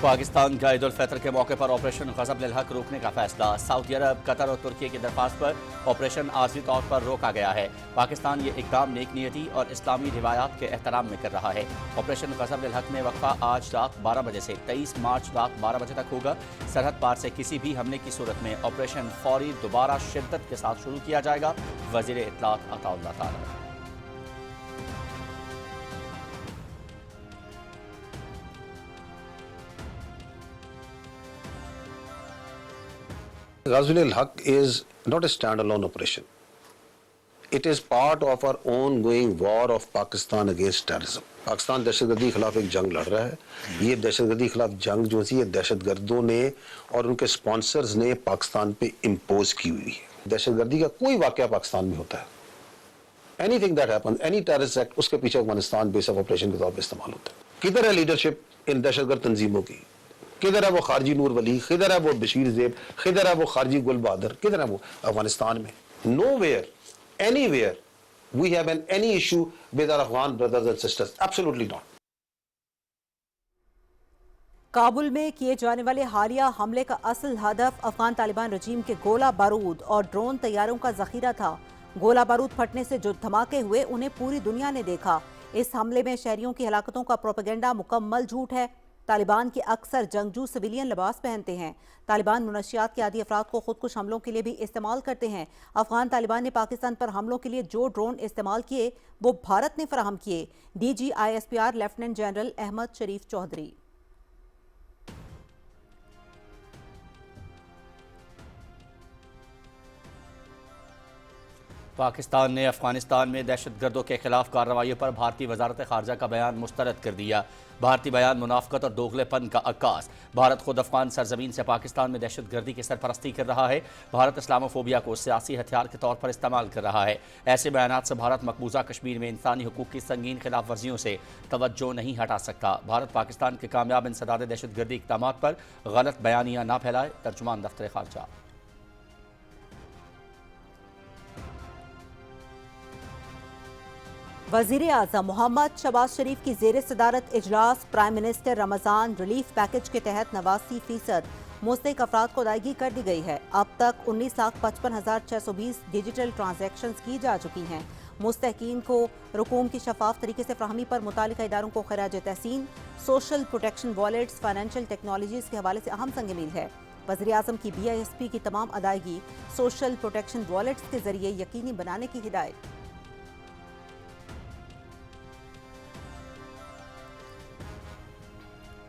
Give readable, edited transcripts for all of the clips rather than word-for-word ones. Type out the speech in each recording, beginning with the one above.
पाकिस्तान का ईद उल फितर के मौके पर ऑपरेशन गज़ब लिल हक रोकने का फैसला। सऊदी अरब, कतर और तुर्की की दरख्वास्त पर ऑपरेशन आर्जी तौर पर रोका गया है। पाकिस्तान ये इकदाम नेक नियति और इस्लामी रिवायात के एहतराम में कर रहा है। ऑपरेशन गज़ब लिल हक में वक्फा आज रात 12 बजे से 23 मार्च रात 12 बजे तक होगा। सरहद पार से किसी भी हमले की सूरत में ऑपरेशन फौरी दोबारा शिद्दत के साथ शुरू किया जाएगा। वज़ीर इत्तलात अताउल्लाह तारा। Ghazwil al-Haq is not a standalone operation. It is part of our ongoing war of Pakistan against terrorism. Pakistan दहशतगर्दी के खिलाफ एक जंग लड़ रहा है। ये दहशतगर्दी के खिलाफ जंग जो सी दहशतगर्दों ने और उनके स्पॉन्सर्स ने पाकिस्तान पे इम्पोज की हुई है। दहशतगर्दी का कोई वाक़या पाकिस्तान में होता है, anything that happen, any terrorist act, उसके पीछे अफगानिस्तान बेस ऑफ ऑपरेशन के तौर पर इस्तेमाल होता है। किधर है लीडरशिप इन दहशतगर्द तंजीमों की? किधर है वो खारजी नूर वली? किधर है वो बशीर ज़ेब? किधर है वो खारजी गुल बहादुर? किधर है वो अफगानिस्तान में? Nowhere, anywhere, we have any issue with our Afghan brothers and sisters. Absolutely not. Kabul में किए जाने वाले हालिया हमले का असल हदफ अफगान तालिबान रजीम के गोला बारूद और ड्रोन तैयारों का जखीरा था। गोला बारूद फटने से जो धमाके हुए उन्हें पूरी दुनिया ने देखा। इस हमले में शहरियों की हलाकतों का प्रोपेगेंडा मुकम्मल झूठ है। तालिबान के अक्सर जंगजू सिविलियन लिबास पहनते हैं। तालिबान मुनशियात के आदि अफराद को खुदकुश हमलों के लिए भी इस्तेमाल करते हैं। अफगान तालिबान ने पाकिस्तान पर हमलों के लिए जो ड्रोन इस्तेमाल किए वो भारत ने फराहम किए। DGISPR लेफ्टिनेंट जनरल अहमद शरीफ चौधरी। पाकिस्तान ने अफगानिस्तान में दहशतगर्दों के खिलाफ कार्रवाइयों पर भारतीय वजारत खारजा का बयान मुस्तरद कर दिया। भारतीय बयान मुनाफकत और दोगलेपन का अक्कास। भारत खुद अफगान सरजमीन से पाकिस्तान में दहशतगर्दी की सरपरस्ती कर रहा है। भारत इस्लामोफोबिया को सियासी हथियार के तौर पर इस्तेमाल कर रहा है। ऐसे बयानात से भारत मकबूजा कश्मीर में इंसानी हुकूक की संगीन खिलाफ वर्जियों से तवज्जो नहीं हटा सकता। भारत पाकिस्तान के कामयाब इंसदाद दहशतगर्दी इक़दामात पर गलत बयानियाँ ना फैलाए। तर्जुमान दफ्तर खारजा। वज़ीर आज़म मोहम्मद शहबाज शरीफ की ज़ेर सदारत इजलास prime minister Ramzan relief package के तहत 89% मुस्तहिक अफराद को अदायगी कर दी गई है। अब तक 19,55,620 डिजिटल ट्रांजैक्शंस की जा चुकी हैं। मुस्तहिकीन को रकूम की शफाफ तरीके से फ्राहमी पर मुतालिका इदारों को खराज तहसीन। Social protection wallets financial technologies के हवाले से अहम संग मील है। वज़ीर आज़म की BISP की तमाम अदायगी सोशल प्रोटेक्शन वॉलेट्स के जरिए यकीनी बनाने की हिदायत।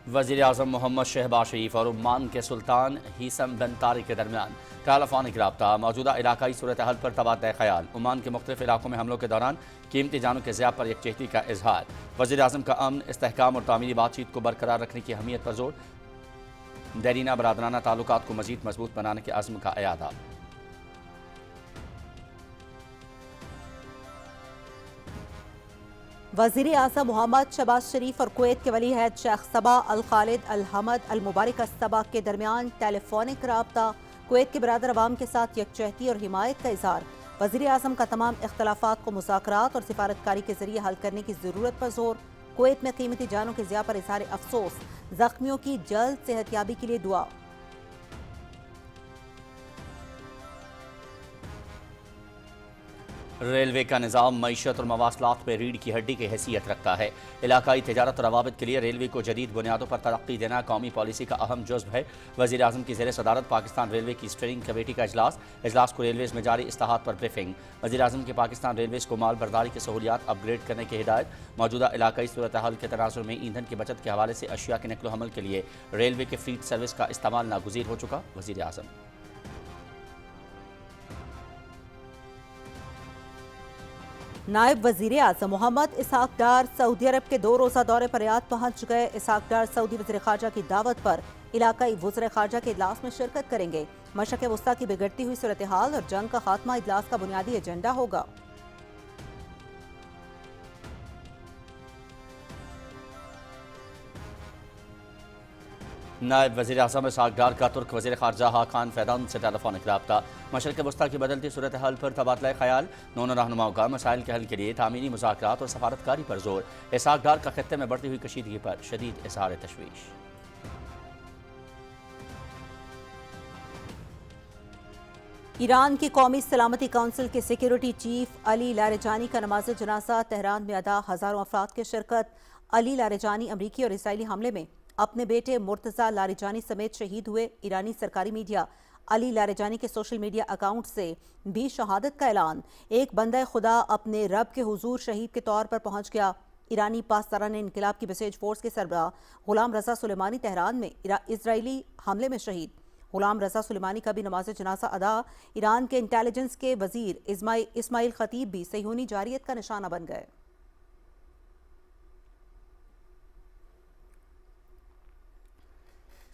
वज़ीर आज़म मोहम्मद शहबाज शरीफ और ओमान के सुल्तान हीसम बिन तारिक के दरमियान टेलीफोनिक रब्ता। मौजूदा इलाकाई सूरत हाल पर तबादला ख्याल। ओमान के मुख्तलिफ इलाकों में हमलों के दौरान कीमती जानों के ज़िया पर यकजहती का इजहार। वज़ीर आज़म का अमन, इस्तेहकाम और तामीरी बातचीत को बरकरार रखने की अहमियत पर जोर। देरीना बरादराना ताल्लुकात को मज़ीद मजबूत बनाने के अज़्म का अयादा। वज़ीर आज़म मोहम्मद शहबाज शरीफ और कुवैत के वली अहद शेख सबा अल खालिद अल हमद अल मुबारक सबा के दरमियान टेलीफोनिक रब्ता। कुवैत के बरादर अवाम के साथ यकजहती और हिमायत का इज़हार। वज़ीर आज़म का तमाम इख्तलाफात को मुज़ाकरात और सिफारतकारी के जरिए हल करने की ज़रूरत पर जोर। कुवैत में कीमती जानों के ज़िया पर इज़हार अफसोस। ज़ख्मियों की जल्द सेहतयाबी के लिए दुआ। रेलवे का निज़ाम मईशत और मवासलात में रीढ़ की हड्डी की हैसियत रखता है। इलाकाई तिजारत और रवाबित के लिए रेलवे को जदीद बुनियादों पर तरक्की देना कौमी पॉलिसी का अहम जुज़्व है। वज़ीर आज़म की ज़ेर सदारत पाकिस्तान रेलवे की स्टीयरिंग कमेटी का इजलास को रेलवेज़ में जारी इस्लाहात पर ब्रीफिंग। वज़ीर आज़म की पाकिस्तान रेलवेज़ को माल बर्दारी की सहूलियात अपग्रेड करने की हिदायत। मौजूदा इलाकाई सूरत हाल के तनाजुर में ईंधन की बचत के हवाले से अशिया के नकलो हमल के लिए रेलवे के फ्लीट सर्विस का इस्तेमाल नागुज़ीर हो चुका। वज़ीर आज़म नायब वज़ीर आज़म मोहम्मद इसहाक डार सऊदी अरब के 2 रोज़ा दौरे पर रियाद पहुँच गए। इसहाक डार सऊदी वज़ीर ख़ारजा की दावत पर इलाकाई वज़ीर ख़ारजा के इजलास में शिरकत करेंगे। मशरक़ वस्ता की बिगड़ती हुई सूरत हाल और जंग का खात्मा इजलास का बुनियादी एजेंडा होगा। नायब वज़ीर आज़म इसहाक डार का तुर्क वज़ीर ख़ारजा हाकान फ़ैदान से टेलीफोनिक रब्ता। मशरक़ वस्ता की बदलती सूरत हाल पर तबादला ख्याल। दोनों रहनुमाओं का मसाइल के हल के लिए तामीरी मुज़ाकरात और सफारतकारी पर जोर। इसहाक डार का खित्ते में बढ़ती हुई कशीदगी पर शदीद इज़हार तशवीश। ईरान की कौमी सलामती काउंसिल के सिक्योरिटी चीफ अली लारेजानी का नमाज जनाजा तेहरान में अदा, हजारों अफराद की शिरकत। अली लारेजानी अमरीकी और इसराइली हमले में अपने बेटे मुर्तजा लारेजानी समेत शहीद हुए। ईरानी सरकारी मीडिया अली लारेजानी के सोशल मीडिया अकाउंट से भी शहादत का ऐलान। एक बंदा खुदा अपने रब के हुजूर शहीद के तौर पर पहुंच गया। ईरानी पासदारान इनकलाब की बसेज फोर्स के सरबराह गुलाम रजा सुलेमानी तेहरान में इसराइली हमले में शहीद। गुलाम रजा सुलेमानी का भी नमाज जनाजा अदा। ईरान के इंटेलिजेंस के वजीर इस्माइल खतीब भी सहीयूनी जारियत का निशाना बन गए।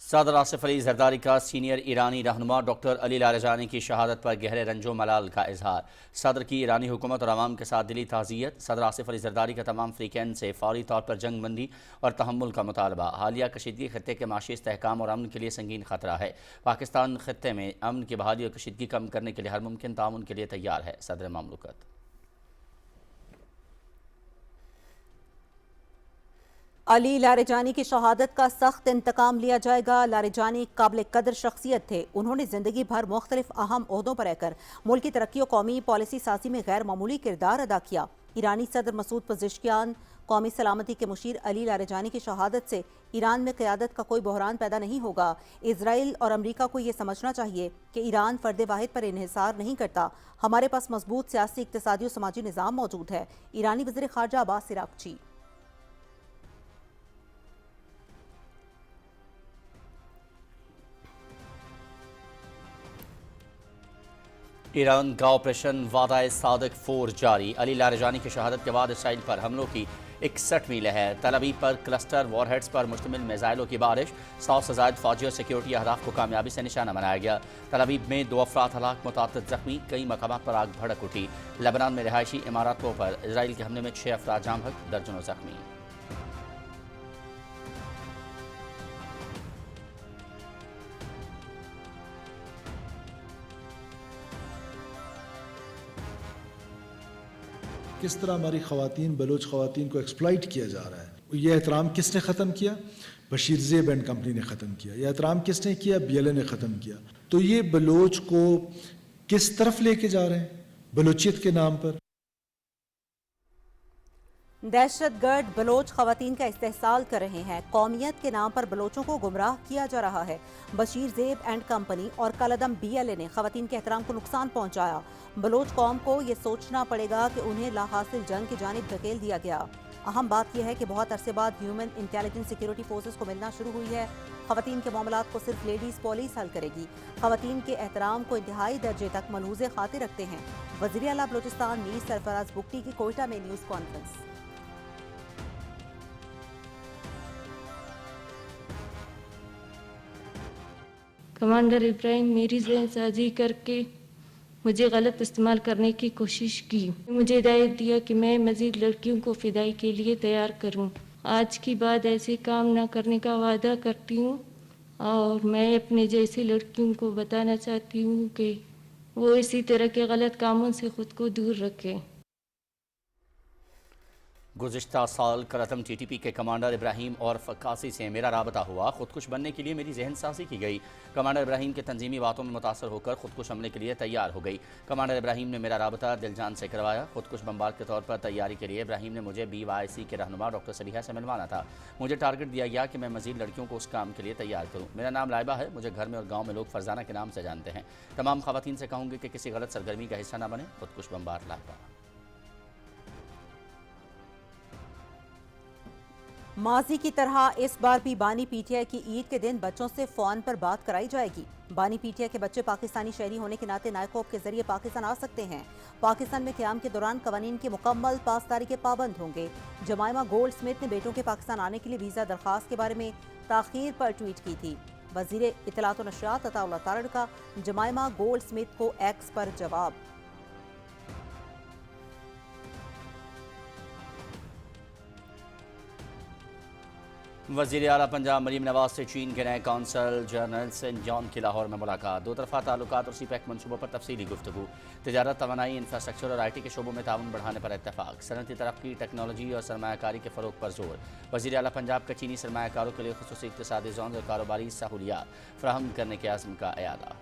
सदर आसिफ अली जरदारी का सीनियर ईरानी रहनुमा डॉक्टर अली लारेजानी की शहादत पर गहरे रंजो मलाल का इजहार। सदर की ईरानी हुकूमत और आवाम के साथ दिली ताज़ियत। सदर आसिफ अली जरदारी का तमाम फ्रीकैन से फौरी तौर पर जंग बंदी और तहम्मुल का मुतालबा। हालिया कशीदगी खत्ते के माशी इस्तेहकाम और अमन के लिए संगीन खतरा है। पाकिस्तान खत्ते में अमन की बहाली और कशीदगी कम करने के लिए हर मुमकिन ताउन के लिए तैयार है। सदर ममलकत अली लारेजानी की शहादत का सख्त इंतकाम लिया जाएगा। लारेजानी काबिल कदर शख्सियत थे। उन्होंने जिंदगी भर मुख्तलिफ अहम ओहदों पर रहकर मुल्क की तरक्की और कौमी पॉलिसी साजी में गैर मामूली किरदार अदा किया। ईरानी सदर मसूद पज़ेश्कियान कौमी सलामती के मुशीर अली लारेजानी की शहादत से ईरान में क़यादत का कोई बहरान पैदा नहीं होगा। इसराइल और अमरीका को ये समझना चाहिए कि ईरान फ़र्द वाहिद पर इन्हिसार नहीं करता। हमारे पास मजबूत सियासी, इक़्तिसादी और समाजी निज़ाम मौजूद है। ईरानी वज़ीर ख़ारजा अब्बास इराक़ची। ईरान का ऑपरेशन वादा सादिक 4 जारी। अली लारेजानी की शहादत के बाद इसराइल पर हमलों की 61वीं लहर। तल अवीव पर क्लस्टर वॉरहेड्स पर मुश्तमिल मिसाइलों की बारिश। 100 से ज़ायद फौजी और सिक्योरिटी अहदाफ को कामयाबी से निशाना बनाया गया। तल अवीव में 2 अफराद हलाक, मुताद्दिद जख्मी। कई मकामात पर आग भड़क उठी। लेबनान में रिहायशी इमारतों पर इसराइल के हमले में 6 अफराद जाम हक, दर्जनों जख्मी। किस तरह हमारी ख़वातीन, बलोच ख़वातीन को एक्सप्लॉइट किया जा रहा है। यह एहतराम किसने ख़त्म किया? बशीर ज़ेब एंड कंपनी ने ख़त्म किया। यह एहतराम किसने किया? BLA ने ख़त्म किया। तो ये बलोच को किस तरफ लेके जा रहे हैं बलोचियत के नाम पर? दहशतगर्द बलोच खवातीन का इस्तेहसाल कर रहे हैं। कौमियत के नाम पर बलोचों को गुमराह किया जा रहा है। बशीर ज़ेब एंड कंपनी और कलदम BLA ने खवातीन के एहतराम को नुकसान पहुंचाया। बलोच कौम को ये सोचना पड़ेगा कि उन्हें लाहासिल जंग की जानिब धकेल दिया गया। अहम बात यह है कि बहुत अरसे बाद ह्यूमन इंटेलिजेंस सिक्योरिटी फोर्सेस को मिलना शुरू हुई है। खवातीन के मामलात को सिर्फ लेडीज़ पुलिस हल करेगी। खवातीन के एहतराम को इंतहाई दर्जे तक मलहूज़े खातिर रखते हैं। वज़ीर आला बलूचिस्तान मीर सरफराज बुगटी की कोयटा में न्यूज़ कॉन्फ्रेंस। कमांडर इब्राहिम मेरी जहन साजी करके मुझे गलत इस्तेमाल करने की कोशिश की। मुझे हिदायत दिया कि मैं मज़ीद लड़कियों को फ़िदाई के लिए तैयार करूं। आज की बाद ऐसे काम ना करने का वादा करती हूं और मैं अपने जैसी लड़कियों को बताना चाहती हूं कि वो इसी तरह के गलत कामों से ख़ुद को दूर रखें। गुज़िश्ता साल करतम TTP के कमांडर इब्राहिम और फक्कासी से मेरा राबता हुआ। खुदकुश बनने के लिए मेरी जहन साजी की गई। कमांडर इब्राहिम के तंजीमी बातों में मुतासर होकर खुदकुश हमले के लिए तैयार हो गई। कमांडर इब्राहिम ने मेरा राबता दिलजान से करवाया। खुदकुश बमबार के तौर पर तैयारी के लिए इब्राहिम ने मुझे BYC के रहनुमा डॉक्टर सबिहा से मिलवाना था। मुझे टारगेट दिया गया कि मैं मज़ीद लड़कियों को उस काम के लिए तैयार करूँ। मेरा नाम लाइबा है। मुझे घर में और गाँव में लोग फरजाना के नाम से जानते हैं। तमाम ख़वातीन से कहूँगी कि किसी गलत सरगर्मी का हिस्सा न बने। खुदकुश बमबार लाइबा। माजी की तरह इस बार भी बानी PTI की ईद के दिन बच्चों से फ़ोन पर बात कराई जाएगी। बानी PTI के बच्चे पाकिस्तानी शहरी होने के नाते नायकोप के जरिए पाकिस्तान आ सकते हैं। पाकिस्तान में क़याम के दौरान कवानीन की मुकम्मल पासदारी के पाबंद होंगे। जमाइमा गोल्ड स्मिथ ने बेटों के पाकिस्तान आने के लिए वीज़ा दरख्वास्त के बारे में ताख़ीर पर ट्वीट की थी। वज़ीर इत्तलात व नशरियात अताउल्लाह तारड़ का जमाइमा गोल्ड स्मिथ को X पर जवाब। वज़ीर आला पंजाब मरीम नवाज से चीन के नए कौंसल जनरल सेंट जॉन की लाहौर में मुलाकात। दो तरफा ताल्लुकात और CPEC मनसूबों पर तफसीली गुफ्तगू। तजारत, तवानाई, इंफ्रास्ट्रक्चर और IT के शोबों में ताउन बढ़ाने पर इत्तफाक। सनती तरक्की, टेक्नोलॉजी और सरमायाकारी के फ़रोग पर जोर। वज़ीर आला पंजाब का चीनी सरमायाकारों के लिए खुसूसी इक़्तिसादी ज़ोन और कारोबारी सहूलियात फ़राहम करने के आज़म का अयादा।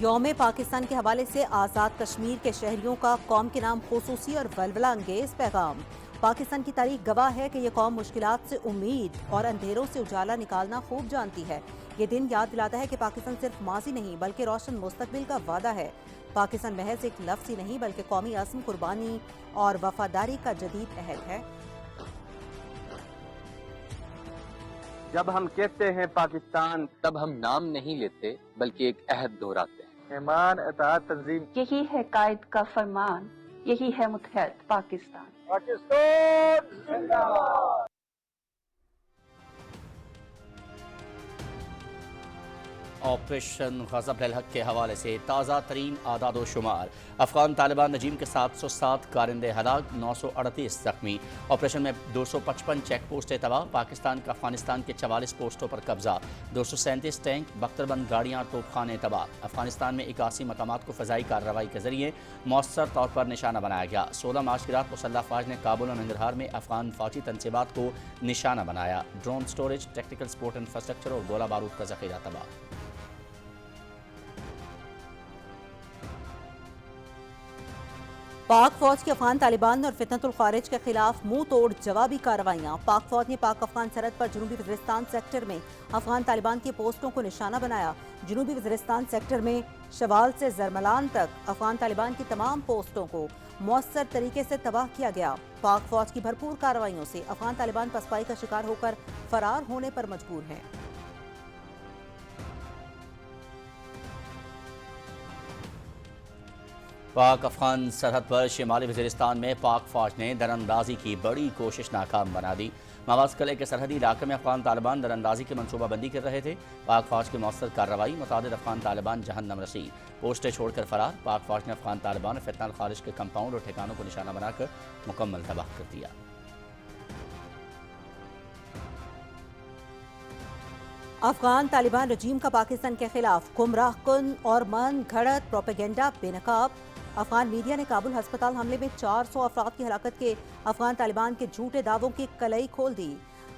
یوم پاکستان کے حوالے سے آزاد کشمیر کے شہریوں کا قوم کے نام خصوصی اور ولولہ انگیز پیغام۔ پاکستان کی تاریخ گواہ ہے کہ یہ قوم مشکلات سے امید اور اندھیروں سے اجالا نکالنا خوب جانتی ہے۔ یہ دن یاد دلاتا ہے کہ پاکستان صرف ماضی نہیں بلکہ روشن مستقبل کا وعدہ ہے۔ پاکستان محض ایک لفظ ہی نہیں بلکہ قومی عزم، قربانی اور وفاداری کا جدید عہد ہے۔ جب ہم کہتے ہیں پاکستان، تب ہم نام نہیں لیتے بلکہ ایک عہد دہراتے ہیں۔ ایمان، اطاعت، تنظیم۔ یہی ہے قائد کا فرمان، یہی ہے متحد پاکستان۔ پاکستان زندہ باد۔ آپریشن غضب للحق کے حوالے سے تازہ ترین اعداد و شمار۔ افغان طالبان رجیم کے 707 کارندے ہلاک، 938 زخمی۔ آپریشن میں 255 چیک پوسٹیں تباہ۔ پاکستان کا افغانستان کے 44 پوسٹوں پر قبضہ، 237 ٹینک، بختربند گاڑیاں اور توپ خانے تباہ۔ افغانستان میں 81 مقامات کو فضائی کارروائی کے ذریعے مؤثر طور پر نشانہ بنایا گیا۔ 16 مارچ کی رات مسلح افواج نے کابل اور ننگرہار میں افغان فوجی تنصیبات کو نشانہ بنایا۔ Drone storage, tactical support infrastructure اور گولہ بارود کا ذخیرہ تباہ۔ پاک فوج کی افغان طالبان اور فتنۃ الخارج کے خلاف منہ توڑ جوابی کارروائیاں۔ پاک فوج نے پاک افغان سرحد پر جنوبی وزیرستان سیکٹر میں افغان طالبان کی پوسٹوں کو نشانہ بنایا۔ جنوبی وزیرستان سیکٹر میں شوال سے زرملان تک افغان طالبان کی تمام پوسٹوں کو مؤثر طریقے سے تباہ کیا گیا۔ پاک فوج کی بھرپور کارروائیوں سے افغان طالبان پسپائی کا شکار ہو کر فرار ہونے پر مجبور ہیں۔ پاک افغان سرحد پر شمالی وزیرستان میں پاک فوج نے دراندازی کی بڑی کوشش ناکام بنا دی۔ مواز قلعے کے سرحدی علاقے میں افغان طالبان دراندازی کی منصوبہ بندی کر رہے تھے۔ پاک فوج کی مؤثر کارروائی، متعدد افغان طالبان جہنم رسید، پوسٹیں چھوڑ کر فرار۔ پاک فوج نے افغان طالبان اور فتنہ الخارج کے کمپاؤنڈ اور ٹھکانوں کو نشانہ بنا کر مکمل تباہ کر دیا۔ افغان طالبان رجیم کا پاکستان کے خلاف گمراہ کن اور من گھڑت پروپیگنڈا بے نقاب۔ افغان میڈیا نے کابل ہسپتال حملے میں 400 افراد کی ہلاکت کے افغان طالبان کے جھوٹے دعووں کی کلئی کھول دی۔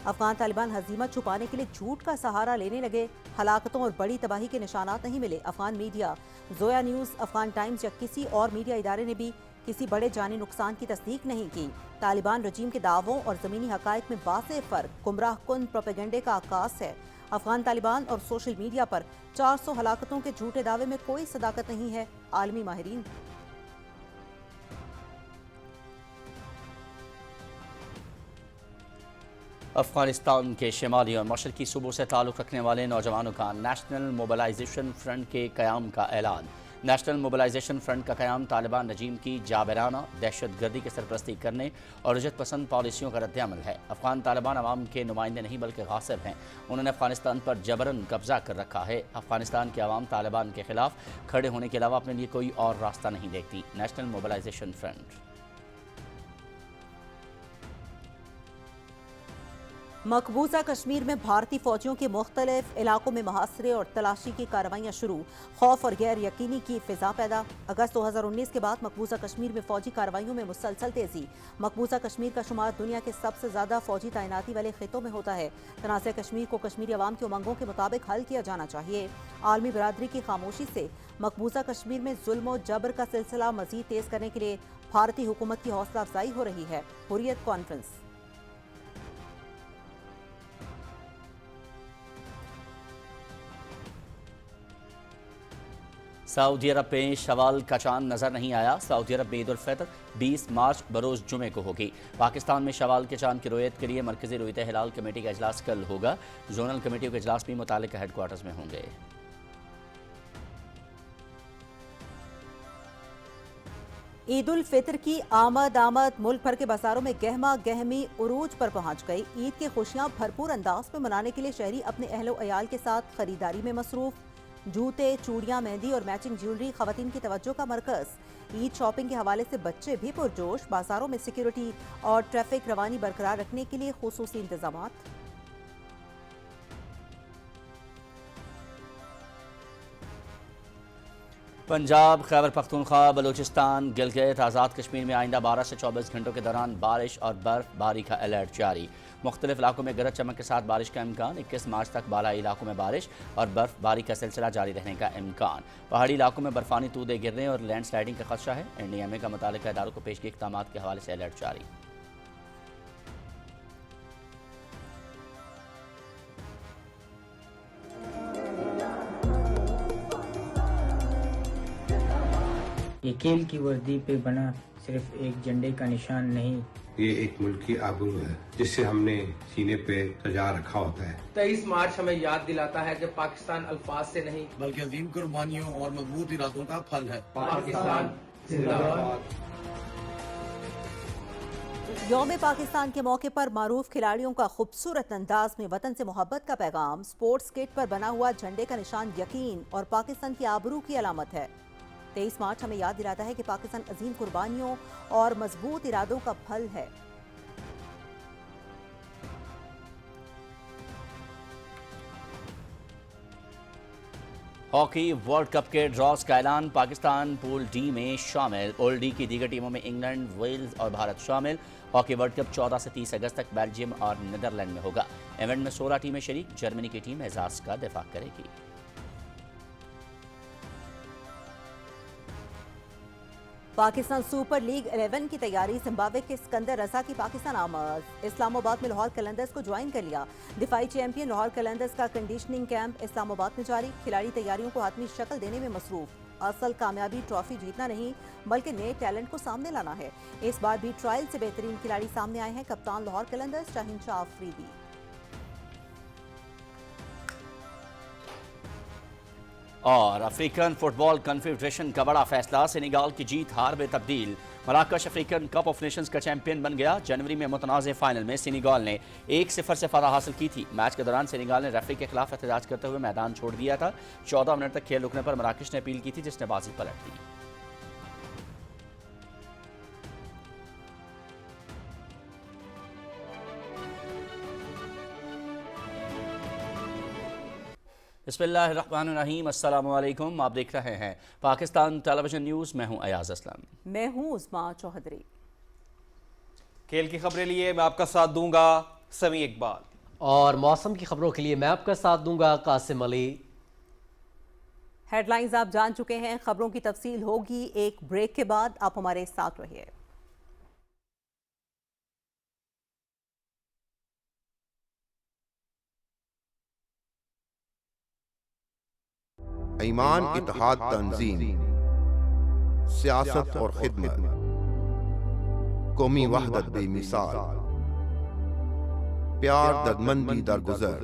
افغان طالبان ہزیمت چھپانے کے لیے جھوٹ کا سہارا لینے لگے۔ ہلاکتوں اور بڑی تباہی کے نشانات نہیں ملے۔ Afghan media, Zoya news, Afghan Times یا کسی اور میڈیا ادارے نے بھی کسی بڑے جانی نقصان کی تصدیق نہیں کی۔ طالبان رجیم کے دعووں اور زمینی حقائق میں واضح فرق گمراہ کن پروپیگنڈے کا عکاس ہے۔ افغان طالبان اور سوشل میڈیا پر 400 ہلاکتوں کے جھوٹے دعوے میں کوئی صداقت نہیں ہے۔ عالمی ماہرین افغانستان کے شمالی اور مشرقی صوبوں سے تعلق رکھنے والے نوجوانوں کا نیشنل موبلائزیشن فرنٹ کے قیام کا اعلان۔ نیشنل موبلائزیشن فرنٹ کا قیام طالبان رجیم کی جابرانہ دہشت گردی کی سرپرستی کرنے اور رجعت پسند پالیسیوں کا رد عمل ہے۔ افغان طالبان عوام کے نمائندے نہیں بلکہ غاصب ہیں۔ انہوں نے افغانستان پر جبراً قبضہ کر رکھا ہے۔ افغانستان کے عوام طالبان کے خلاف کھڑے ہونے کے علاوہ اپنے لیے کوئی اور راستہ نہیں دیکھتی۔ National mobilization front. مقبوضہ کشمیر میں بھارتی فوجیوں کے مختلف علاقوں میں محاصرے اور تلاشی کی کارروائیاں شروع، خوف اور غیر یقینی کی فضا پیدا۔ اگست 2019 کے بعد مقبوضہ کشمیر میں فوجی کارروائیوں میں مسلسل تیزی۔ مقبوضہ کشمیر کا شمار دنیا کے سب سے زیادہ فوجی تعیناتی والے خطوں میں ہوتا ہے۔ تنازع کشمیر کو کشمیری عوام کے امنگوں کے مطابق حل کیا جانا چاہیے۔ عالمی برادری کی خاموشی سے مقبوضہ کشمیر میں ظلم و جبر کا سلسلہ مزید تیز کرنے کے لیے بھارتی حکومت کی حوصلہ افزائی ہو رہی ہے۔ حریت کانفرنس۔ سعودی عرب میں شوال کا چاند نظر نہیں آیا۔ سعودی عرب میں عید الفطر 20 مارچ بروز جمعے کو ہوگی۔ پاکستان میں شوال کے چاند کی رویت کے لیے مرکزی رویت ہلال کمیٹی کا اجلاس کل ہوگا۔ زونل کمیٹیوں کے اجلاس بھی متعلقہ ہیڈ کوارٹرز میں ہوں گے۔ عید الفطر کی آمد ملک بھر کے بازاروں میں گہما گہمی عروج پر پہنچ گئی۔ عید کی خوشیاں بھرپور انداز میں منانے کے لیے شہری اپنے اہل و عیال کے ساتھ خریداری میں مصروف۔ جوتے، چوڑیاں، مہندی اور میچنگ جیولری خواتین کی توجہ کا مرکز۔ عید شاپنگ کے حوالے سے بچے بھی پرجوش۔ بازاروں میں سیکیورٹی اور ٹریفک روانی برقرار رکھنے کے لیے خصوصی انتظامات۔ پنجاب، خیبر پختونخوا، بلوچستان، گلگت، آزاد کشمیر میں آئندہ 12 سے 24 گھنٹوں کے دوران بارش اور برف باری کا الرٹ جاری۔ मुख्तलिफ इलाकों में गरज चमक के साथ बारिश का इम्कान। 21 मार्च तक बालाई इलाकों में बारिश और बर्फबारी का सिलसिला जारी रहने का इम्कान। पहाड़ी इलाकों में बर्फानी तूदे गिरने और लैंड स्लाइडिंग का खदशा है। NDMA का मुतालिका इदारों को पेशगी इक़दामात के हवाले से अलर्ट जारी। ये खेल की वर्दी पे बना सिर्फ एक झंडे का निशान नहीं, ये एक मुल्क की आबरू है जिसे हमने सीने पे सजा रखा होता है। 23 मार्च हमें याद दिलाता है कि पाकिस्तान अल्फाज से नहीं बल्कि अजीम कुर्बानियों और मजबूत इरादों का फल है। पाकिस्तान जिंदाबाद। यौम पाकिस्तान के मौके पर मारूफ खिलाड़ियों का खूबसूरत अंदाज में वतन से मोहब्बत का पैगाम, स्पोर्ट्स किट पर बना हुआ झंडे का निशान यकीन और पाकिस्तान की आबरू की अलामत है। 23 मार्च हमें याद दिलाता है कि पाकिस्तान अजीम कुर्बानियों और मजबूत इरादों का फल है। हॉकी वर्ल्ड कप के ड्रॉज का ऐलान। पाकिस्तान पूल डी में शामिल। पूल डी की दीगर टीमों में इंग्लैंड, वेल्स और भारत शामिल। हॉकी वर्ल्ड कप 14 से 30 अगस्त तक बेल्जियम और नीदरलैंड में होगा। इवेंट में 16 टीमें शरीक। जर्मनी की टीम एजाज का दिफा करेगी। पाकिस्तान सुपर लीग 11 की तैयारी। जिम्बाब्वे के सिकंदर रजा की पाकिस्तान आमद। इस्लामाबाद में लाहौर कलंदर्स को ज्वाइन कर लिया। दिफाई चैंपियन लाहौर कलंदर्स का कंडीशनिंग कैंप इस्लामाबाद में जारी। खिलाड़ी तैयारियों को हाथमी शक्ल देने में मसरूफ। असल कामयाबी ट्रॉफी जीतना नहीं बल्कि नए टैलेंट को सामने लाना है। इस बार भी ट्रायल से बेहतरीन खिलाड़ी सामने आए हैं। कप्तान लाहौर कलंदर्स शाहीन शाह अफरीदी। और अफ्रीकन फुटबॉल कन्फेडरेशन का बड़ा फैसला। सेनेगाल की जीत हार में तब्दील। मराकश अफ्रीकन कप ऑफ नेशंस का चैंपियन बन गया। जनवरी में मुतनाज़ फाइनल में सेनेगाल ने 1-0 से फतह हासिल की थी। मैच के दौरान सेनेगाल ने रेफरी के खिलाफ एहतजाज करते हुए मैदान छोड़ दिया था। 14 मिनट तक खेल रुकने पर मराकश ने अपील की थी, जिसने बाजी पलट दी। बिस्मिल्लाहिर्रहमानिर्रहीम। अस्सलाम वालेकुम। आप देख रहे हैं पाकिस्तान टेलीविजन न्यूज़। मैं हूं अयाज असलम। मैं हूं उस्मा चौधरी। खेल की खबरें लिए मैं आपका साथ दूंगा समी इकबाल, और मौसम की खबरों के लिए मैं आपका साथ दूंगा कासिम अली। हेडलाइंस आप जान चुके हैं, खबरों की तफसील होगी एक ब्रेक के बाद। आप हमारे साथ रहिए। ईमान, इत्तेहाद, तंजीम, सियासत और खिदमत, कौमी वहदत बेमिसाल, प्यार, दर्दमंदी, दरगुजर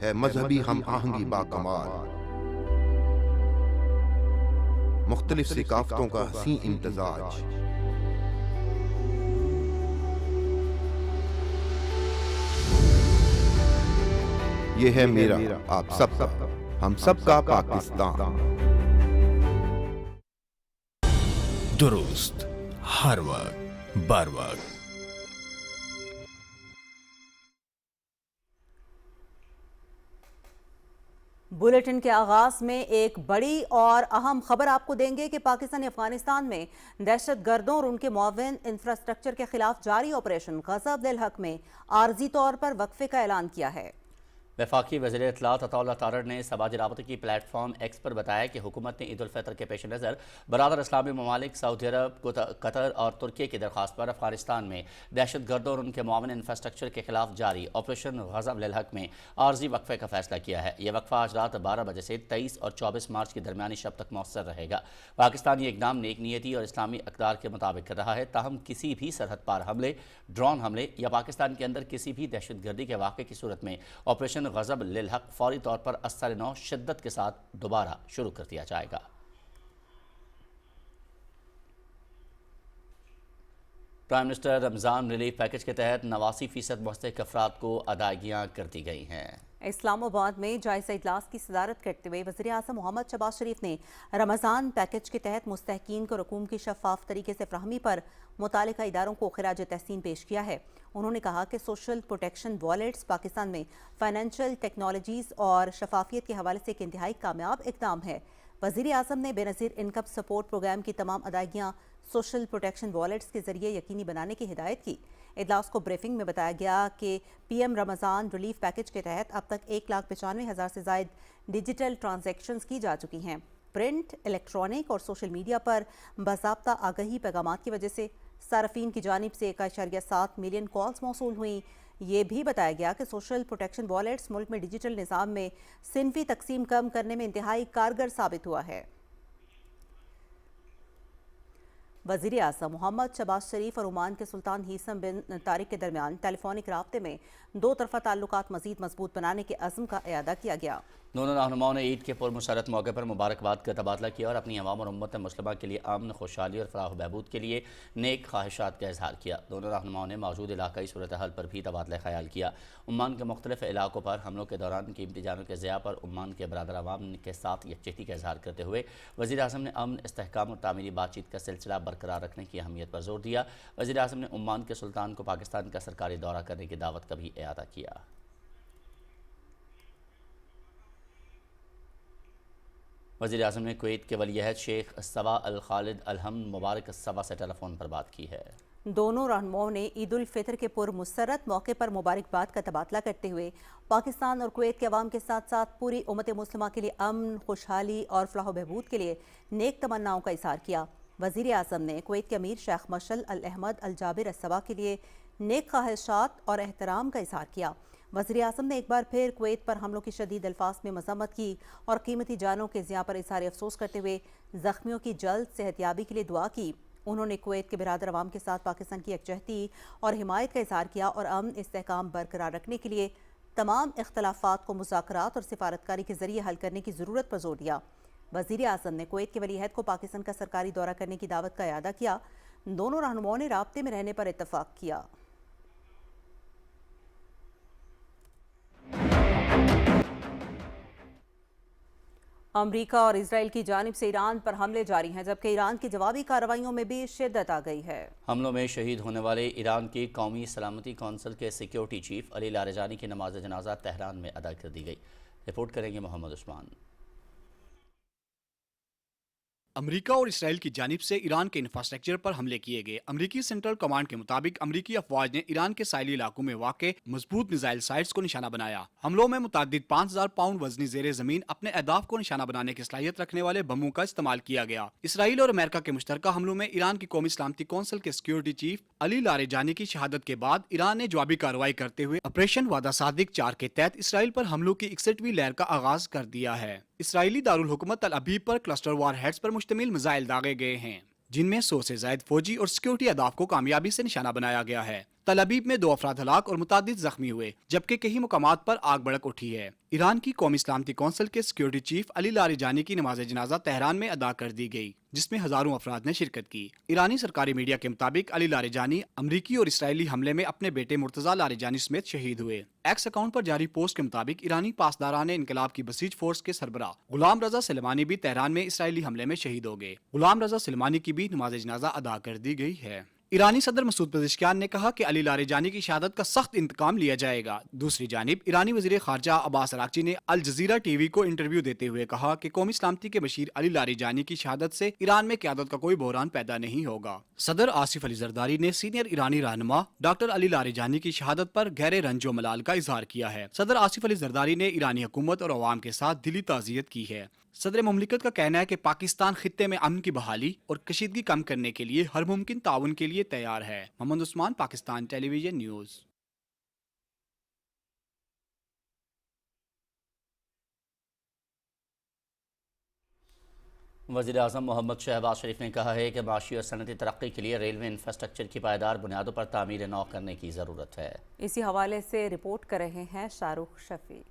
है मजहबी हम आहंगी बाकमाल, मुख्तलिफ सिकाफतों का हसीन इम्तजाज। ये है मेरा, आप सबका, हम सबका पाकिस्तान। दुरुस्त, हर वक्त, बर वक्त। बुलेटिन के आगाज में एक बड़ी और अहम खबर आपको देंगे कि पाकिस्तान ने अफगानिस्तान में दहशतगर्दों और उनके मुआविन इंफ्रास्ट्रक्चर के खिलाफ जारी ऑपरेशन गज़ब लिल हक में आर्जी तौर पर वक्फे का ऐलान किया है। वफाकी वज़ीर इत्तलात अताउल्लाह तारड़ ने समाजी राबते की प्लेटफॉर्म एक्स पर बताया कि हुकूमत ने ईद उल फितर के पेश नज़र बरादर इस्लामी ममालिक सऊदी अरब, कतर और तुर्की की दरख्वास्त पर अफगानिस्तान में दहशतगर्दों और उनके मुआविन इंफ्रास्ट्रक्चर के खिलाफ जारी ऑपरेशन गज़ब लिल हक में आर्जी वक्फे का फैसला किया है। यह वक्फा आज रात 12 बजे से 23 और 24 मार्च की दरमियानी शब तक मौसर रहेगा। पाकिस्तान ये इक़दाम नेक नीयती और इस्लामी अक़दार के मुताबिक कर रहा है, ताहम किसी भी सरहद पार हमले, ड्रोन हमले या पाकिस्तान के अंदर किसी भी दहशतगर्दी के वाक़े की सूरत में ऑपरेशन गज़ब लिल हक फौरी तौर पर असर नौ शिद्दत के साथ दोबारा शुरू कर दिया जाएगा। Prime minister Ramzan relief package के तहत 89% मुस्तहिक अफराद को अदायगियाँ कर दी गई हैं। इस्लामाबाद में जायजा इजलास की सदारत करते हुए वज़ीर आज़म मोहम्मद शहबाज शरीफ ने रमज़ान पैकेज के तहत मुस्तहकीन को रकूम की शफाफ तरीके से फ्राहमी पर मुतालिका इदारों को खिराज तहसीन पेश किया है। उन्होंने कहा कि सोशल प्रोटेक्शन वॉलेट्स पाकिस्तान में फाइनेंशियल टेक्नोलॉजीज़ और शफाफियत के हवाले से एक इंतहाई कामयाब इक़दाम है। वज़ीर आज़म ने बेनज़ीर इनकम सपोर्ट प्रोग्राम की तमाम अदायगियाँ सोशल प्रोटेक्शन वॉलेट्स के जरिए यकीनी बनाने की हिदायत की। اجلاس کو بریفنگ میں بتایا گیا کہ پی ایم رمضان ریلیف پیکج کے تحت اب تک 1,95,000 سے زائد ڈیجیٹل ٹرانزیکشنز کی جا چکی ہیں۔ پرنٹ، الیکٹرانک اور سوشل میڈیا پر باضابطہ آگہی پیغامات کی وجہ سے صارفین کی جانب سے 1.7 ملین کالز موصول ہوئیں۔ یہ بھی بتایا گیا کہ سوشل پروٹیکشن والیٹس ملک میں ڈیجیٹل نظام میں صنفی تقسیم کم کرنے میں انتہائی کارگر ثابت ہوا ہے۔ وزیر اعظم محمد شہباز شریف اور عمان کے سلطان ہیثم بن طارق کے درمیان ٹیلی فونک رابطے میں دو طرفہ تعلقات مزید مضبوط بنانے کے عزم کا اعادہ کیا گیا۔ دونوں رہنماؤں نے عید کے پرمسرت موقع پر مبارکباد کا تبادلہ کیا اور اپنی عوام اور امت مسلمہ کے لیے امن، خوشحالی اور فلاح و بہبود کے لیے نیک خواہشات کا اظہار کیا۔ دونوں رہنماؤں نے موجود علاقائی صورتحال پر بھی تبادلہ خیال کیا۔ عمان کے مختلف علاقوں پر حملوں کے دوران قیمتی جانوں کے ضیاع پر عمان کے برادر عوام کے ساتھ یکجہتی کا اظہار کرتے ہوئے وزیر اعظم نے امن، استحکام اور تعمیری بات چیت کا سلسلہ برقرار رکھنے کی اہمیت پر زور دیا۔ وزیر اعظم نے عمان کے سلطان کو پاکستان کا سرکاری دورہ کرنے کی دعوت کا بھی اعادہ کیا۔ وزیر اعظم نے کویت کے ولی عہد شیخ سوا الخالد الحمد مبارک سوا سے ٹیلی فون پر بات کی ہے۔ دونوں رہنماؤں نے عید الفطر کے پرمسرت موقع پر مبارکباد کا تبادلہ کرتے ہوئے پاکستان اور کویت کے عوام کے ساتھ ساتھ پوری امت مسلمہ کے لیے امن، خوشحالی اور فلاح و بہبود کے لیے نیک تمناؤں کا اظہار کیا۔ وزیر اعظم نے کویت کے امیر شیخ مشعل الاحمد الجابر السوا کے لیے نیک خواہشات اور احترام کا اظہار کیا۔ وزیر اعظم نے ایک بار پھر کویت پر حملوں کی شدید الفاظ میں مذمت کی اور قیمتی جانوں کے ضیاع پر اظہار افسوس کرتے ہوئے زخمیوں کی جلد صحت یابی کے لیے دعا کی۔ انہوں نے کویت کے برادر عوام کے ساتھ پاکستان کی یکجہتی اور حمایت کا اظہار کیا اور امن، استحکام برقرار رکھنے کے لیے تمام اختلافات کو مذاکرات اور سفارتکاری کے ذریعے حل کرنے کی ضرورت پر زور دیا۔ وزیر اعظم نے کویت کے ولی عہد کو پاکستان کا سرکاری دورہ کرنے کی دعوت کا اعادہ کیا۔ دونوں رہنماؤں نے رابطے میں رہنے پر اتفاق کیا۔ امریکہ اور اسرائیل کی جانب سے ایران پر حملے جاری ہیں، جبکہ ایران کی جوابی کارروائیوں میں بھی شدت آ گئی ہے۔ حملوں میں شہید ہونے والے ایران کی قومی سلامتی کونسل کے سیکیورٹی چیف علی لاریجانی کی نماز جنازہ تہران میں ادا کر دی گئی۔ رپورٹ کریں گے محمد عثمان۔ امریکہ اور اسرائیل کی جانب سے ایران کے انفراسٹرکچر پر حملے کیے گئے۔ امریکی سینٹرل کمانڈ کے مطابق امریکی افواج نے ایران کے ساحلی علاقوں میں واقع مضبوط میزائل سائٹس کو نشانہ بنایا۔ حملوں میں متعدد 5000 پاؤنڈ وزنی زیر زمین اپنے اہداف کو نشانہ بنانے کی صلاحیت رکھنے والے بموں کا استعمال کیا گیا۔ اسرائیل اور امریکہ کے مشترکہ حملوں میں ایران کی قومی سلامتی کونسل کے سیکیورٹی چیف علی لاریجانی کی شہادت کے بعد ایران نے جوابی کارروائی کرتے ہوئے آپریشن وعدہ صادق 4 کے تحت اسرائیل پر حملوں کی 61ویں لہر کا آغاز کر دیا ہے۔ اسرائیلی دارالحکومت تل ابیب پر کلسٹر وار ہیڈز پر مشتمل میزائل داغے گئے ہیں، جن میں 100 سے زائد فوجی اور سیکیورٹی اہداف کو کامیابی سے نشانہ بنایا گیا ہے۔ تل ابیب میں 2 افراد ہلاک اور متعدد زخمی ہوئے، جبکہ کئی مقامات پر آگ بھڑک اٹھی ہے۔ ایران کی قومی سلامتی کونسل کے سیکیورٹی چیف علی لاریجانی کی نماز جنازہ تہران میں ادا کر دی گئی، جس میں ہزاروں افراد نے شرکت کی۔ ایرانی سرکاری میڈیا کے مطابق علی لاریجانی امریکی اور اسرائیلی حملے میں اپنے بیٹے مرتضی لاریجانی سمیت شہید ہوئے۔ ایکس اکاؤنٹ پر جاری پوسٹ کے مطابق ایرانی پاسداران انقلاب کی بسیج فورس کے سربراہ غلام رضا سلیمانی بھی تہران میں اسرائیلی حملے میں شہید ہو گئے۔ غلام رضا سلیمانی کی بھی نماز جنازہ ادا کر دی گئی ہے۔ ایرانی صدر مسعود پزشکیان نے کہا کہ علی لاریجانی کی شہادت کا سخت انتقام لیا جائے گا۔ دوسری جانب ایرانی وزیر خارجہ عباس اراغچی نے الجزیرہ ٹی وی کو انٹرویو دیتے ہوئے کہا کہ قومی سلامتی کے بشیر علی لاریجانی کی شہادت سے ایران میں قیادت کا کوئی بحران پیدا نہیں ہوگا۔ صدر آصف علی زرداری نے سینئر ایرانی رہنما ڈاکٹر علی لاریجانی کی شہادت پر گہرے رنج و ملال کا اظہار کیا ہے۔ صدر آصف علی زرداری نے ایرانی حکومت اور عوام کے ساتھ دلی تعزیت کی ہے۔ صدر مملکت کا کہنا ہے کہ پاکستان خطے میں امن کی بحالی اور کشیدگی کم کرنے کے لیے ہر ممکن تعاون کے لیے تیار ہے۔ محمد عثمان، پاکستان ٹیلی ویژن نیوز۔ وزیر اعظم محمد شہباز شریف نے کہا ہے کہ معاشی اور صنعتی ترقی کے لیے ریلوے انفراسٹرکچر کی پائیدار بنیادوں پر تعمیر نو کرنے کی ضرورت ہے۔ اسی حوالے سے رپورٹ کر رہے ہیں شاہ رخ شفیع۔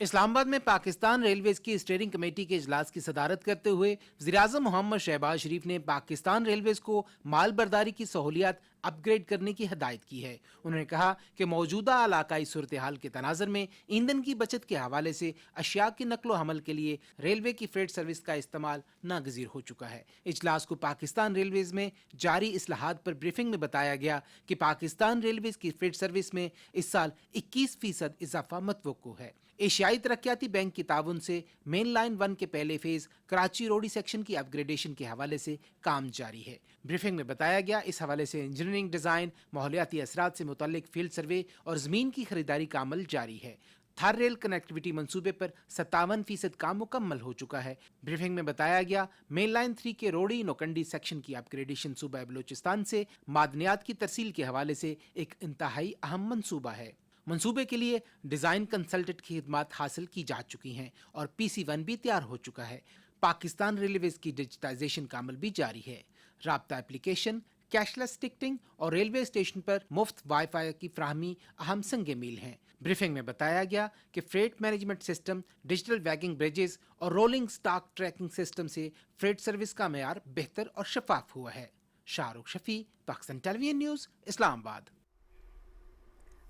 اسلام آباد میں پاکستان ریلویز کی اسٹیئرنگ کمیٹی کے اجلاس کی صدارت کرتے ہوئے وزیراعظم محمد شہباز شریف نے پاکستان ریلویز کو مال برداری کی سہولیات اپ گریڈ کرنے کی ہدایت کی ہے۔ انہوں نے کہا کہ موجودہ علاقائی صورتحال کے تناظر میں ایندھن کی بچت کے حوالے سے اشیاء کی نقل و حمل کے لیے ریلوے کی فریٹ سروس کا استعمال ناگزیر ہو چکا ہے۔ اجلاس کو پاکستان ریلویز میں جاری اصلاحات پر بریفنگ میں بتایا گیا کہ پاکستان ریلویز کی فریٹ سروس میں اس سال 21% اضافہ متوقع ہے۔ एशियाई तरक्याती बैंक की ताउन से मेन लाइन 1 के पहले फेज कराची रोडी सेक्शन की अपग्रेडेशन के हवाले से काम जारी है। ब्रीफिंग में बताया गया इस हवाले से इंजीनियरिंग डिजाइन, माहौलियाती असरात से मुतल्लिक फील्ड सर्वे और जमीन की खरीदारी का अमल जारी है। थार रेल कनेक्टिविटी मंसूबे पर 57% काम मुकम्मल हो चुका है। ब्रीफिंग में बताया गया मेन लाइन 3 के रोडी नोकंडी सेक्शन की अपग्रेडेशन सूबा बलोचिस्तान से मादनियात की तरसील के हवाले से एक इंतहाई अहम मंसूबा है। मंसूबे के लिए डिज़ाइन कंसल्टेंट की खिदमात हासिल की जा चुकी हैं और PC1 भी तैयार हो चुका है। पाकिस्तान रेलवेज की डिजिटाइजेशन का अमल भी जारी है। राब्ता एप्लीकेशन, कैशलेस टिकटिंग और रेलवे स्टेशन पर मुफ्त वाईफाई की फ्राहमी अहम संग मील हैं। ब्रीफिंग में बताया गया कि freight management system, digital waging bridges और रोलिंग स्टॉक ट्रैकिंग सिस्टम से फ्रेट सर्विस का मेयार बेहतर और शफाफ हुआ है। Shahrukh Shafi, Pakistan television news, Islamabad.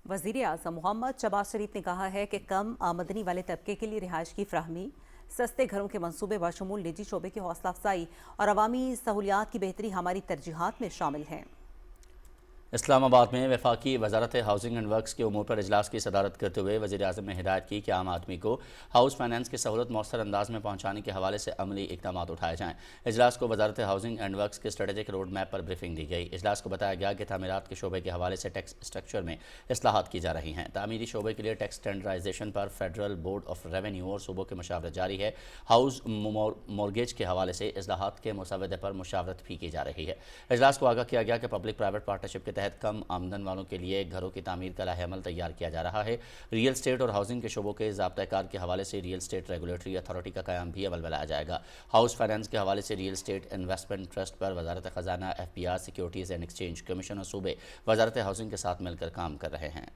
वज़ीर आज़म मोहम्मद शहबाज शरीफ ने कहा है कि कम आमदनी वाले तबके के लिए रिहाइश की फ्राहमी, सस्ते घरों के मंसूबे बशमूल निजी शोबे की हौसला अफजाई और अवामी सहूलियात की बेहतरी हमारी तरजीहात में शामिल हैं। इस्लामाबाद में वफाकी वजारत हाउसिंग एंड वर्क्स के उमूर पर इजलास की सदारत करते हुए वज़ीर आज़म ने हिदायत की कि आम आदमी को हाउस फाइनेंस की सहूलत मौसर अंदाज में पहुँचाने के हवाले से अमली इकदाम उठाए जाएँ। इजलास को वजारत हाउसिंग एंड वर्क्स के स्ट्रेटेजिक रोड मैप पर ब्रीफिंग दी गई। इजलास को बताया गया कि तामीरात के शोबे के हवाले से टैक्स स्ट्रक्चर में इस्लाहात की जा रही हैं। तामीरी शोबे के लिए टैक्स स्टैंडर्डाइजेशन पर फेडरल बोर्ड ऑफ रेवेन्यू और सूबों की मुशावरत जारी है। हाउस मॉर्गेज के हवाले से इस्लाहात के मुसावदे पर मुशावरत भी की जा रही है। इजलास को आगाह किया गया कि पब्लिक प्राइवेट पार्टनरशिप के तहत कम आमदन वालों के लिए घरों की तामीर का लाहेअमल तैयार किया जा रहा है। रियल स्टेट और हाउसिंग के शोबों के ज़ाब्ता-ए-कार के हवाले से रियल स्टेट रेगुलेटरी अथॉरिटी का क़याम भी अमल में लाया जाएगा। हाउस फाइनेंस के हवाले से रियल स्टेट इन्वेस्टमेंट ट्रस्ट पर वजारत ख़जाना, FPR, securities and exchange commission और सूबे वजारत हाउसिंग के साथ मिलकर काम कर रहे हैं।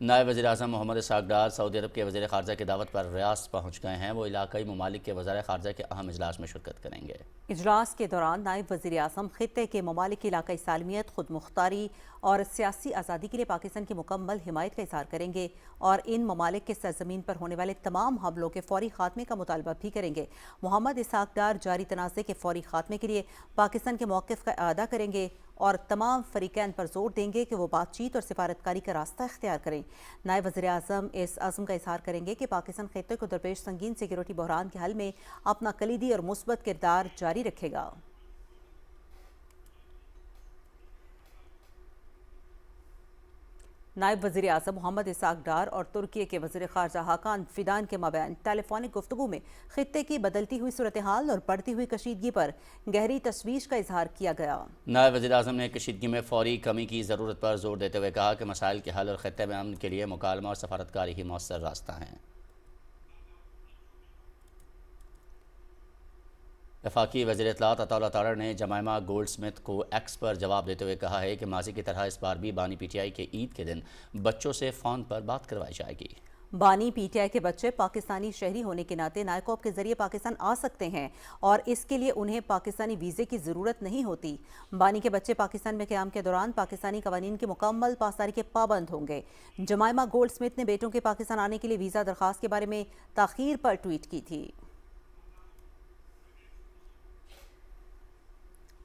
नायब वज़ीर आज़म मोहम्मद इसहाक़ डार सऊदी अरब के वज़ीर ख़ारजा की दावत पर रियाद पहुँच गए हैं। वो इलाक़ाई ममालिक के वज़ीर ख़ारजा के अहम इजलास में शिरकत करेंगे। इजलास के दौरान नायब वज़ीर आज़म खित्ते के ममालिक की इलाक़ाई सालमियत, खुद मुख्तारी और सियासी आज़ादी के लिए पाकिस्तान की मुकम्मल हिमायत का इज़हार करेंगे और इन ममालिक के सरज़मीन पर होने वाले तमाम हमलों के फौरी खात्मे का मुतालबा भी करेंगे। मोहम्मद इसहाक़ डार जारी तनाज़े के फौरी खात्मे के लिए पाकिस्तान के मौक़िफ़ का अदा करेंगे और तमाम फरीकैन पर जोर देंगे कि वो बातचीत और सिफारतकारी का रास्ता इख्तियार करें। नायब वज़ीर आज़म इस अज़्म का इज़हार करेंगे कि पाकिस्तान खित्ते को दरपेश संगीन सिक्योरिटी बहरान के हल में अपना कलीदी और मुस्बत किरदार जारी रखेगा। नायब वज़ीर आज़म मोहम्मद इसहाक़ डार और तुर्की के वज़ीर ख़ारजा हाकान फिदान के माबैन टेलीफोनिक गुफ्तगू में खित्ते की बदलती हुई सूरत हाल और बढ़ती हुई कशीदगी पर गहरी तशवीश का इजहार किया गया। नायब वज़ीर आज़म ने कशीदगी में फौरी कमी की ज़रूरत पर जोर देते हुए कहा कि मसाइल के हल और खित्ते में अमन के लिए मुकालमा और सफारतकारी ही मौसर रास्ता हैं। वफाकी वज़ीर इत्तलात अताउल्लाह तारड़ ने जमाइमा गोल्ड स्मिथ को एक्स पर जवाब देते हुए कहा है कि माजी की तरह इस बार भी बानी PTI के ईद के दिन बच्चों से फ़ोन पर बात करवाई जाएगी। बानी PTI के बच्चे पाकिस्तानी शहरी होने के नाते नायकॉब के जरिए पाकिस्तान आ सकते हैं और इसके लिए उन्हें पाकिस्तानी वीज़े की ज़रूरत नहीं होती। बानी के बच्चे पाकिस्तान में क़याम के दौरान पाकिस्तानी कवानीन की मुकम्मल पासदारी के पाबंद होंगे। जमाइमा गोल्ड स्मिथ ने बेटों के पाकिस्तान आने के लिए वीज़ा दरख्वास्त के बारे में ताख़ीर पर ट्वीट की थी।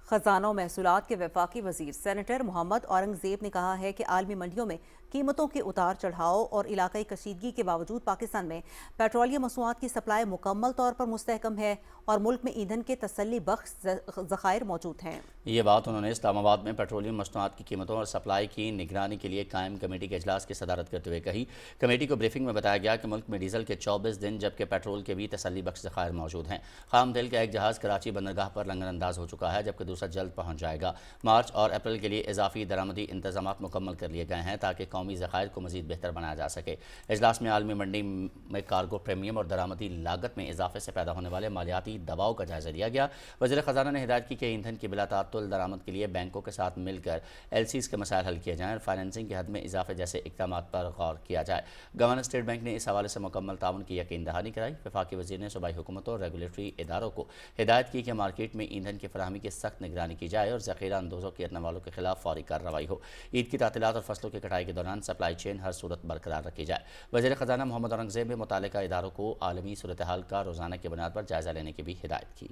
खजाना और महसूलात के वफाकी वज़ीर सेनेटर मोहम्मद औरंगज़ेब ने कहा है कि आलमी मंडियों में कीमतों के उतार चढ़ाव और इलाकाई कशीदगी के बावजूद पाकिस्तान में पेट्रोलियम मसनूआत की सप्लाई मुकम्मल तौर पर मुस्तहकम है और मुल्क में ईंधन के तसल्ली बख्श ज़खायर मौजूद हैं। ये बात उन्होंने इस्लामाबाद में पेट्रोलियम मसनूआत की कीमतों और सप्लाई की निगरानी के लिए कायम कमेटी के इजलास की सदारत करते हुए कही। कमेटी को ब्रीफिंग में बताया गया कि मुल्क में डीजल के 24 दिन जबकि पेट्रोल के भी तसल्ली बख्श ज़खायर मौजूद हैं। खाम तेल का एक जहाज़ कराची बंदरगाह पर लंगर अंदाज हो चुका है जबकि दूसरा जल्द पहुँच जाएगा। मार्च और अप्रैल के लिए इजाफी दरामदी इंतजाम मुकम्मल कर लिए गए हैं ताकि कौमी ज़खायर को मज़ीद बेहतर बनाया जा सके। इजलास में आलमी मंडी में कार्गो प्रीमियम और दरामदी लागत में इजाफे से पैदा होने वाले मालियाती दबाव का जायजा लिया गया। वज़ीर ख़जाना ने हिदायत की कि ईंधन की बिला तातुल दरामद के लिए बैंकों के साथ मिलकर LCs के मसाइल हल किए जाएँ और फाइनेंसिंग की हद में इजाफे जैसे इक़दाम पर गौर किया जाए। गवर्नर स्टेट बैंक ने इस हवाले से मुकम्मल ताउन की यकीन दहानी कराई। वफाकी वज़ीर ने सूबाई हुकूमतों और रेगुलेटरी इदारों को हिदायत की कि मार्केट में ईंधन की फराहमी की सख्त निगरानी की जाए और ज़ख़ीरा अंदोज़ों करने वालों के खिलाफ फौरी कार्रवाई हो। ईद की तातीलात और फसलों की कटाई के दौरान सप्लाई चेन हर सूरत बरकरार रखी जाए। वज़ीर ख़जाना मोहम्मद औरंगज़ेब ने मुतालिका इदारों को आलमी सूरत हाल का रोज़ाना की बुनियाद पर जायज़ा लेने की भी हिदायत की।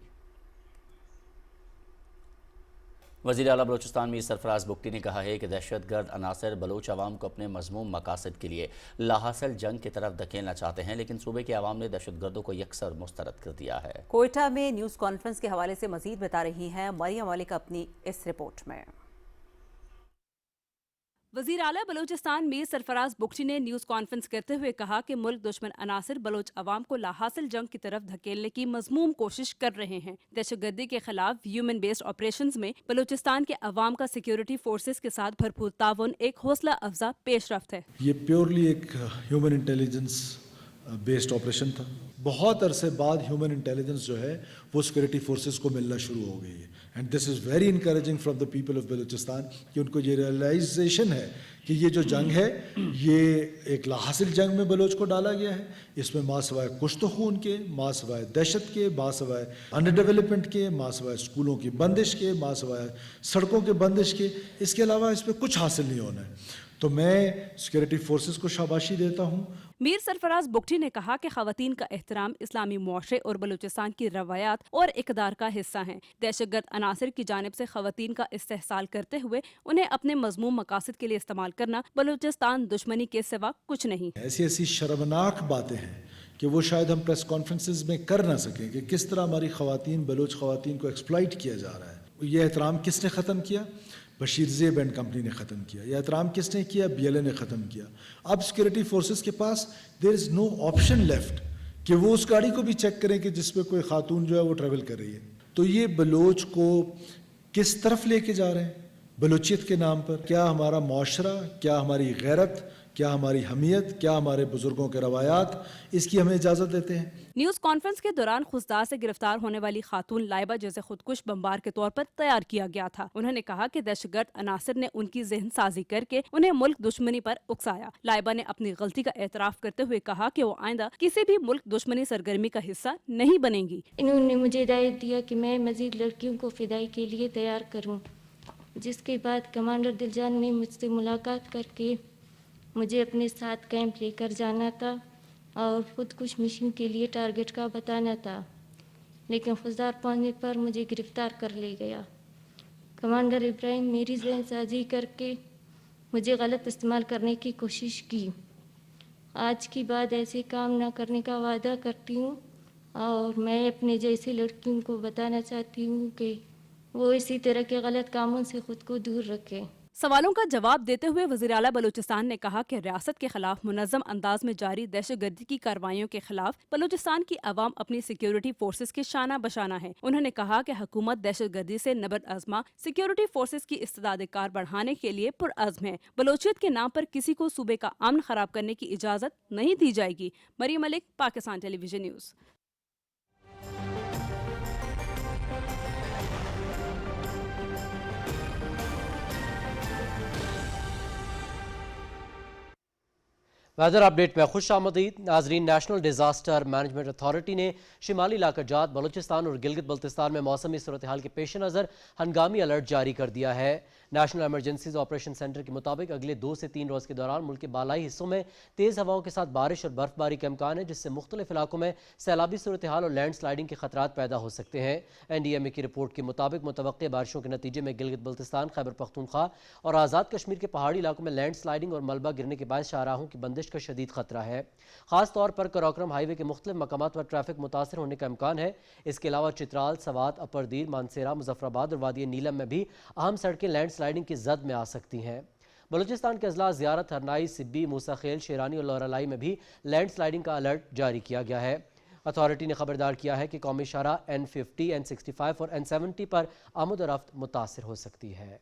वज़ीर आला बलूचिस्तान मीर सरफराज बुगटी ने कहा है कि दहशत गर्द अनासर बलूच अवाम को अपने मज़मूम मकासद के लिए लाहासिल जंग की तरफ धकेलना चाहते हैं, लेकिन सूबे के अवाम ने दहशत गर्दों को यकसर मुस्तरद कर दिया है। कोयटा में न्यूज़ कॉन्फ्रेंस के हवाले से मजीद बता रही हैं मरियम मलिक अपनी इस रिपोर्ट में। वज़ीर आला बलूचिस्तान मीर सरफराज बुगटी ने न्यूज़ कॉन्फ्रेंस करते हुए कहा कि मुल्क दुश्मन अनासर बलोच अवाम को लाहासिल जंग की तरफ धकेलने की मज़मूम कोशिश कर रहे हैं। दहशतगर्दी के खिलाफ ह्यूमन बेस्ड ऑपरेशंस में बलूचिस्तान के अवाम का सिक्योरिटी फोर्सेस के साथ भरपूर ताउन एक हौसला अफजा पेशरफ्त है। ये प्योरली एक ह्यूमन इंटेलिजेंस बेस्ड ऑपरेशन था। बहुत अरसे बाद ह्यूमन इंटेलिजेंस जो है वो सिक्योरिटी फोर्सेस को मिलना शुरू हो गई है, and this is very encouraging from the people of Balochistan कि उनको ये रियलाइजेशन है कि ये जो जंग है ये एक लाहासिल जंग में बलोच को डाला गया है। इसमें माँ सवाए कुश्त खून के, माँ सवाए दहशत के, माँ सवाए अंडर डेवलपमेंट के, माँ सवाए स्कूलों की बंदिश के, माँ सवाए सड़कों के बंदिश के, इसके अलावा इसमें कुछ हासिल नहीं होना है। तो मैं सिक्योरिटी फोर्सेस को शाबाशी देता हूँ। मीर सरफराज बुगटी ने कहा कि खवातीन का एहतराम इस्लामी मुआशरे और बलूचिस्तान की रवायात और इक़दार का हिस्सा हैं। दहशतगर्द अनासर की जानिब से खवातीन का इस्तेहसाल करते हुए उन्हें अपने मज़मूम मकासद के लिए इस्तेमाल करना बलूचिस्तान दुश्मनी के सिवा कुछ नहीं। ऐसी ऐसी शर्मनाक बातें हैं कि वो शायद हम प्रेस कॉन्फ्रेंसेस में कर ना सकें कि किस तरह हमारी खवातीन, बलूच खवातीन को एक्सप्लॉइट किया जा रहा है। ये एहतराम किसने ख़त्म किया? बशीर ज़ेब एंड कंपनी ने ख़त्म किया। यह एहतराम किसने किया? BLA ने ख़त्म किया। अब सिक्योरिटी फोर्सेस के पास there is no option left कि वो उस गाड़ी को भी चेक करें कि जिस पे कोई खातून जो है वो ट्रैवल कर रही है। तो ये बलोच को किस तरफ लेके जा रहे हैं बलूचियत के नाम पर? क्या हमारा माशरा, क्या हमारी गैरत, क्या हमारी हमियत, क्या हमारे बुजुर्गों के रवायात इसकी हमें इजाज़त देते हैं? न्यूज़ कॉन्फ्रेंस के दौरान खुजदार से गिरफ्तार होने वाली खातून लाइबा जैसे खुदकुश बम्बार के तौर पर तैयार किया गया था। उन्होंने कहा कि दहशतगर्द अनासर ने उनकी जहन साजी करके उन्हें मुल्क दुश्मनी पर उकसाया। लाइबा ने अपनी गलती का एतराफ करते हुए कहा कि वो आइंदा किसी भी मुल्क दुश्मनी सरगर्मी का हिस्सा नहीं बनेंगी। इन्होंने मुझे हिदायत दिया कि मैं मजीद लड़कियों को फिदाई के लिए तैयार करूँ, जिसके बाद कमांडर दिलजान ने मुझसे मुलाकात करके मुझे अपने साथ कैंप लेकर जाना था और खुदकुश मिशन के लिए टारगेट का बताना था, लेकिन खुददार पहुंचने पर मुझे गिरफ्तार कर ले गया। कमांडर इब्राहिम मेरी जहन साजी करके मुझे गलत इस्तेमाल करने की कोशिश की। आज की बाद ऐसे काम ना करने का वादा करती हूँ और मैं अपने जैसी लड़कियों को बताना चाहती हूँ कि वो इसी तरह के गलत कामों से खुद को दूर रखें। सवालों का जवाब देते हुए वज़ीर आला बलूचिस्तान ने कहा कि रियासत के खिलाफ मुनज़्ज़म अंदाज में जारी दहशतगर्दी की कार्रवाइयों के खिलाफ बलूचिस्तान की अवाम अपनी सिक्योरिटी फोर्सेस के शाना बशाना है। उन्होंने कहा कि हुकूमत दहशतगर्दी से नबर्द आज़मा सिक्योरिटी फोर्सेस की इस्तेदाद कार बढ़ाने के लिए पुरअज़्म है। बलूचियत के नाम पर किसी को सूबे का अमन खराब करने की इजाज़त नहीं दी जाएगी। Maryam Malik, Pakistan television news. Weather update में खुश आमदीद नाजरीन। नेशनल डिजास्टर मैनेजमेंट अथॉरिटी ने शिमाली इलाका जात बलूचिस्तान और गिलगित बल्तिस्तान में मौसमी सूरत हाल के पेश नज़र हंगामी अलर्ट जारी कर दिया है। नेशनल एमरजेंसीज ऑपरेशन सेंटर के मुताबिक अगले 2 से 3 रोज़ के दौरान मुल्क के बालाई हिस्सों में तेज़ हवाओं के साथ बारिश और बर्फबारी का इम्कान है, जिससे मुख्तलिफ इलाकों में सैलाबी सूरत हाल और लैंड स्लाइडिंग के खतरात पैदा हो सकते हैं। NDMA की रिपोर्ट के मुताबिक मुतवक्के बारिशों के नतीजे में गिलगित बल्तिस्तान, खैबर पख्तूनख्वा और आज़ाद कश्मीर के पहाड़ी इलाकों में लैंड स्लाइडिंग और मलबा गिरने के बाद शाहराहों की बंदिश का शदीद खतरा है। खास तौर पर कराक्रम हाईवे के मुख्तलिफ मकामात पर ट्रैफिक मुतासर होने का इम्कान है। इसके अलावा चित्राल, सवात, अपरदीर, मानसेरा, मुजफ्फराबाद और वादी नीलम में भी अहम सड़कें लैंड स्लाइडिंग की जद में आ सकती हैं। बलूचिस्तान के अजला ज़ियारत, हरनाई, सिब्बी, मूसा खेल, शेरानी और लोरालाई में भी लैंड स्लाइडिंग का अलर्ट जारी किया गया है। अथॉरिटी ने खबरदार किया है कि कौमी शाहरा N50, N65 और N70 पर आमद और रफ्त मुतासर हो सकती है।